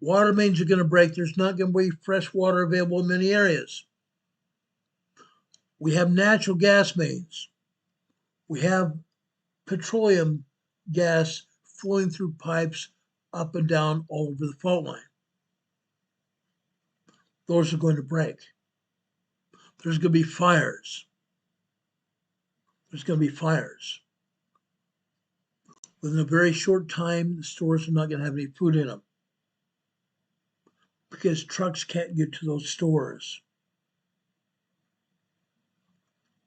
Water mains are going to break. There's not going to be fresh water available in many areas. We have natural gas mains. We have petroleum gas flowing through pipes up and down all over the fault line. Those are going to break. There's going to be fires. There's going to be fires. Within a very short time, the stores are not going to have any food in them because trucks can't get to those stores.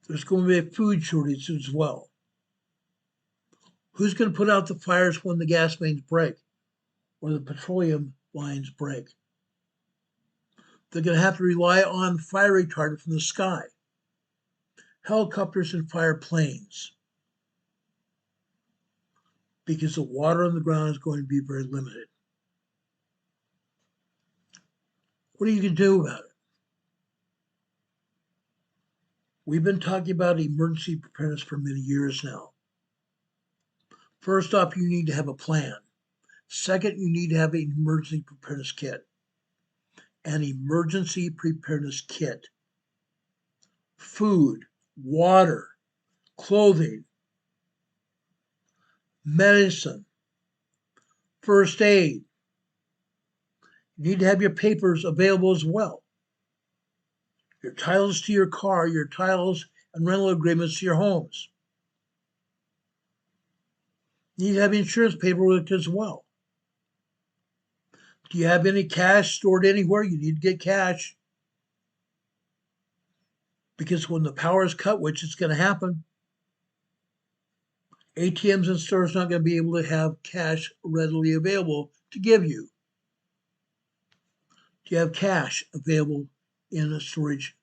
There's going to be a food shortage as well. Who's going to put out the fires when the gas mains break or the petroleum lines break? They're going to have to rely on fire retardant from the sky, helicopters and fire planes, because the water on the ground is going to be very limited. What are you going to do about it? We've been talking about emergency preparedness for many years now. First off, you need to have a plan. Second, you need to have an emergency preparedness kit. An emergency preparedness kit. Food, water, clothing, medicine, first aid. You need to have your papers available as well. Your titles to your car, your titles and rental agreements to your homes. You need to have insurance paperwork as well. Do you have any cash stored anywhere? You need to get cash. Because when the power is cut, which is going to happen, ATMs and stores are not going to be able to have cash readily available to give you. Do you have cash available in a storage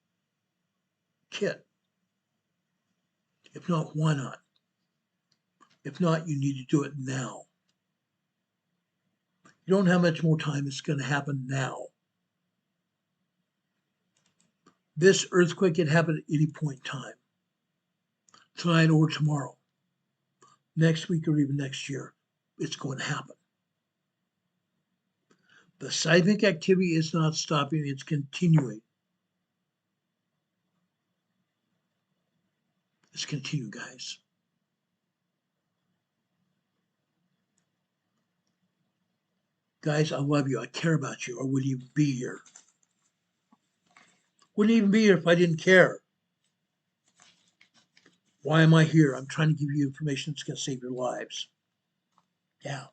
kit? If not, why not? If not, you need to do it now. You don't have much more time. It's going to happen now. This earthquake can happen at any point in time. Tonight or tomorrow. Next week or even next year. It's going to happen. The seismic activity is not stopping. It's continuing. Let's continue, guys. Guys, I love you. I care about you. I wouldn't even be here. Wouldn't even be here if I didn't care. Why am I here? I'm trying to give you information that's going to save your lives. Yeah.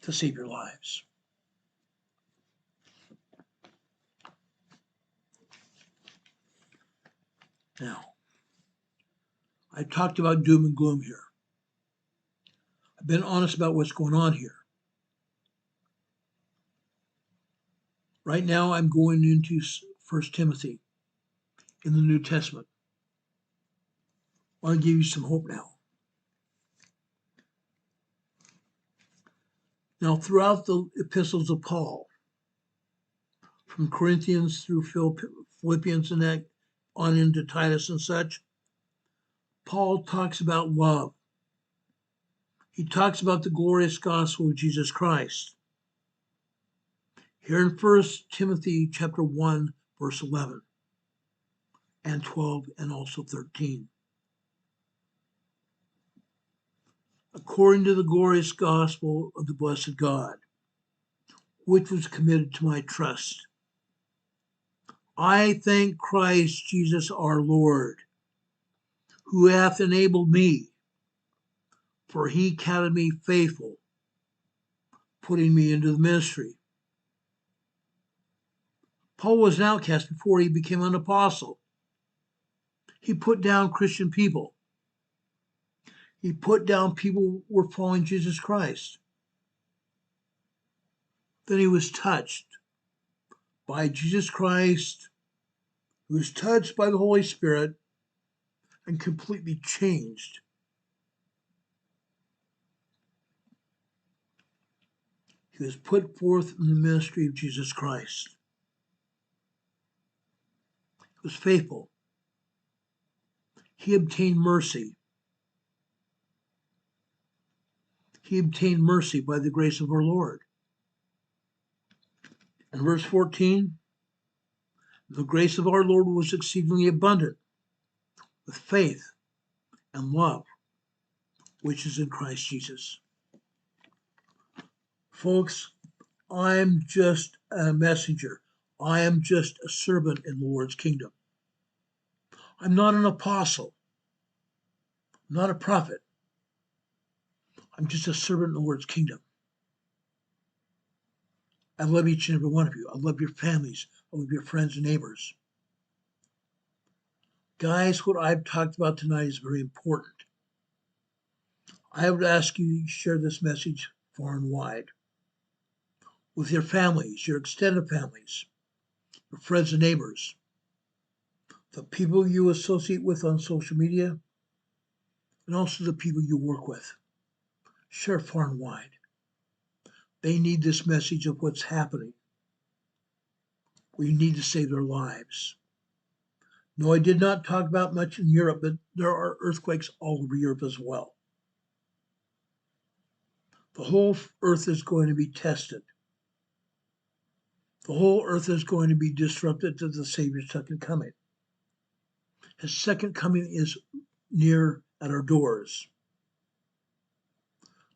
To save your lives. Now, I talked about doom and gloom here. I've been honest about what's going on here. Right now, I'm going into 1 Timothy in the New Testament. I want to give you some hope now. Now, throughout the epistles of Paul, from Corinthians through Philippians and that on into Titus and such, Paul talks about love. He talks about the glorious gospel of Jesus Christ. Here in 1 Timothy chapter 1, verse 11 and 12 and also 13. According to the glorious gospel of the blessed God, which was committed to my trust, I thank Christ Jesus our Lord, who hath enabled me, for he counted me faithful, putting me into the ministry. Paul was an outcast before he became an apostle. He put down Christian people. He put down people who were following Jesus Christ. Then he was touched by Jesus Christ, who was touched by the Holy Spirit and completely changed. He was put forth in the ministry of Jesus Christ. was faithful. He obtained mercy. He obtained mercy by the grace of our Lord. And verse 14, the grace of our Lord was exceedingly abundant with faith and love, which is in Christ Jesus. Folks, I'm just a messenger. I am just a servant in the Lord's kingdom. I'm not an apostle, I'm not a prophet. I'm just a servant in the Lord's kingdom. I love each and every one of you. I love your families. I love your friends and neighbors. Guys, what I've talked about tonight is very important. I would ask you to share this message far and wide with your families, your extended families, your friends and neighbors, the people you associate with on social media, and also the people you work with. Share far and wide. They need this message of what's happening. We need to save their lives. No, I did not talk about much in Europe, but there are earthquakes all over Europe as well. The whole earth is going to be tested. The whole earth is going to be disrupted to the Savior's second coming. His second coming is near at our doors.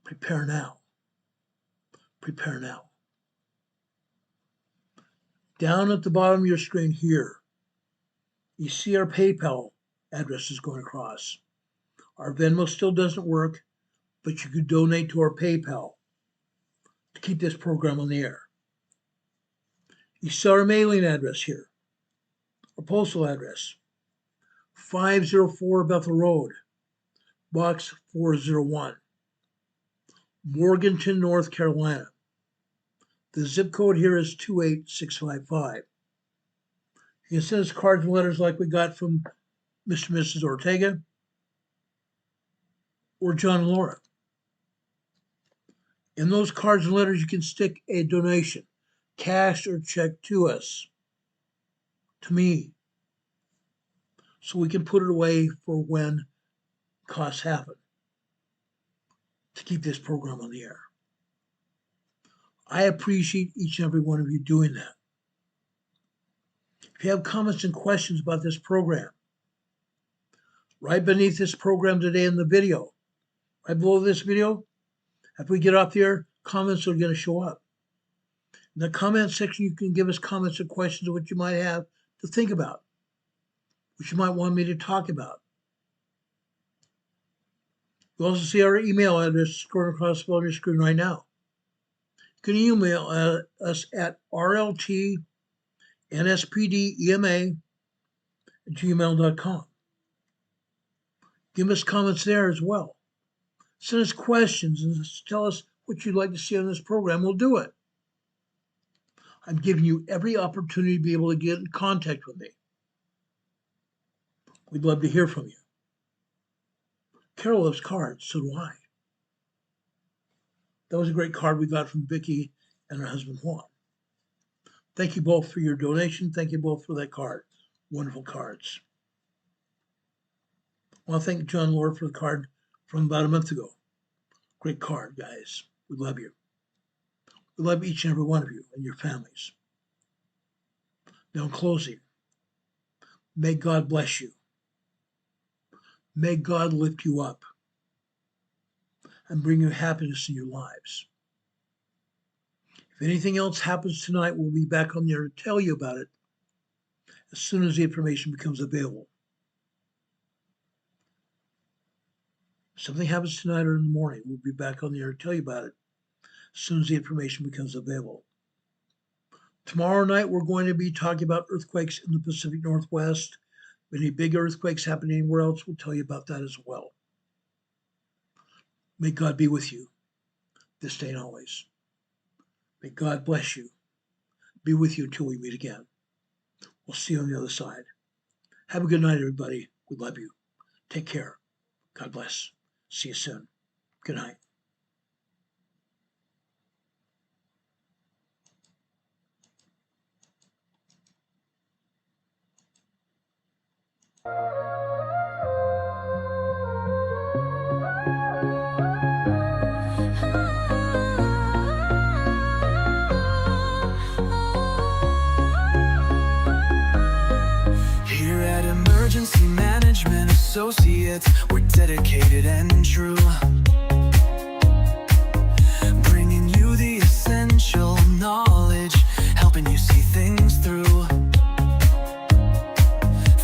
Prepare now. Prepare now. Down at the bottom of your screen here, you see our PayPal address is going across. Our Venmo still doesn't work, but you could donate to our PayPal to keep this program on the air. You see our mailing address here, our postal address, 504 Bethel Road, Box 401, Morganton, North Carolina. The zip code here is 28655. You can send us cards and letters like we got from Mr. and Mrs. Ortega or John and Laura. In those cards and letters, you can stick a donation, cash or check to us, to me, so we can put it away for when costs happen to keep this program on the air. I appreciate each and every one of you doing that. If you have comments and questions about this program, right beneath this program today in the video, right below this video, after we get off the air, comments are going to show up. In the comment section, you can give us comments or questions of what you might have to think about, what you might want me to talk about. You also see our email address scrolling across on your screen right now. You can email us at rltnspdema@gmail.com. Give us comments there as well. Send us questions and tell us what you'd like to see on this program. We'll do it. I'm giving you every opportunity to be able to get in contact with me. We'd love to hear from you. Carol loves cards, so do I. That was a great card we got from Vicki and her husband Juan. Thank you both for your donation. Thank you both for that card. Wonderful cards. I want to thank John and Laura for the card from about a month ago. Great card, guys. We love you. We love each and every one of you and your families. Now, in closing, may God bless you. May God lift you up and bring you happiness in your lives. If anything else happens tonight, we'll be back on there to tell you about it as soon as the information becomes available. If something happens tonight or in the morning, we'll be back on there to tell you about it as soon as the information becomes available. Tomorrow night, we're going to be talking about earthquakes in the Pacific Northwest. If any big earthquakes happen anywhere else, we'll tell you about that as well. May God be with you this day and always. May God bless you. Be with you until we meet again. We'll see you on the other side. Have a good night, everybody. We love you. Take care. God bless. See you soon. Good night. Here at Emergency Management Associates, we're dedicated and true, bringing you the essential knowledge, helping you see things through.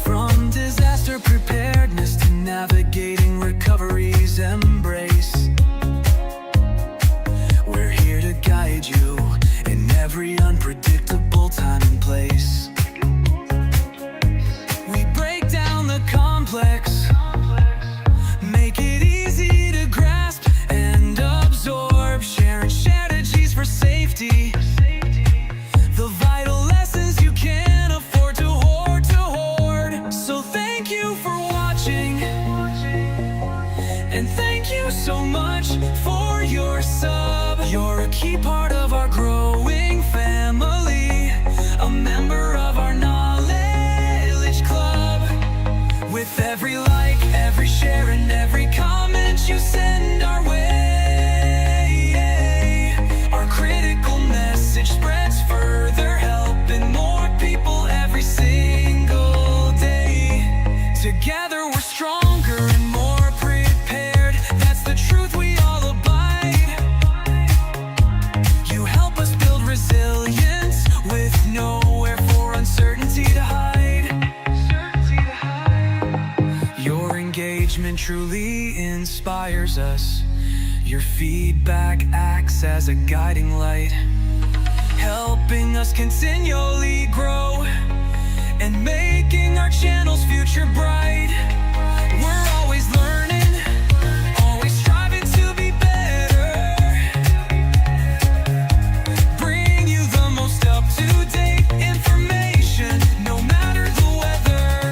From disaster preparedness to navigating recovery's embrace, we're here to guide you in every unpredictable time and place. We break down the complex, make it easy to grasp and absorb, sharing strategies for safety, the vital lessons you can't afford to hoard. So thank you for watching, and thank you so much for your sub. You're a key part of our growing family, a member of our knowledge club. With every like, every share, and every comment you send our way, our critical message spreads further, helping more people every single day. Together we're stronger and more prepared. That's the truth we all abide. You help us build resilience with nowhere for uncertainty to hide. Your engagement truly inspires us. Your feedback acts as a guiding light, helping us continually grow and making our channel's future bright. We're always learning, always striving to be better, bring you the most up-to-date information, no matter the weather.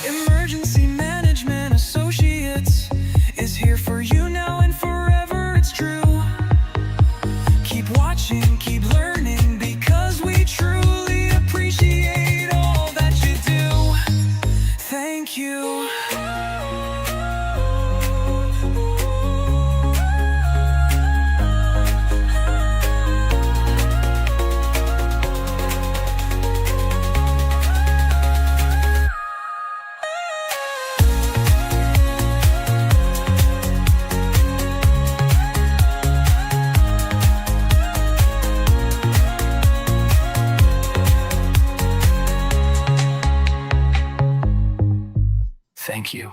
Emergency Management Associates is here for you now and forever, it's true. Keep watching, keep learning, because we truly appreciate all that you do. Thank you. Thank you.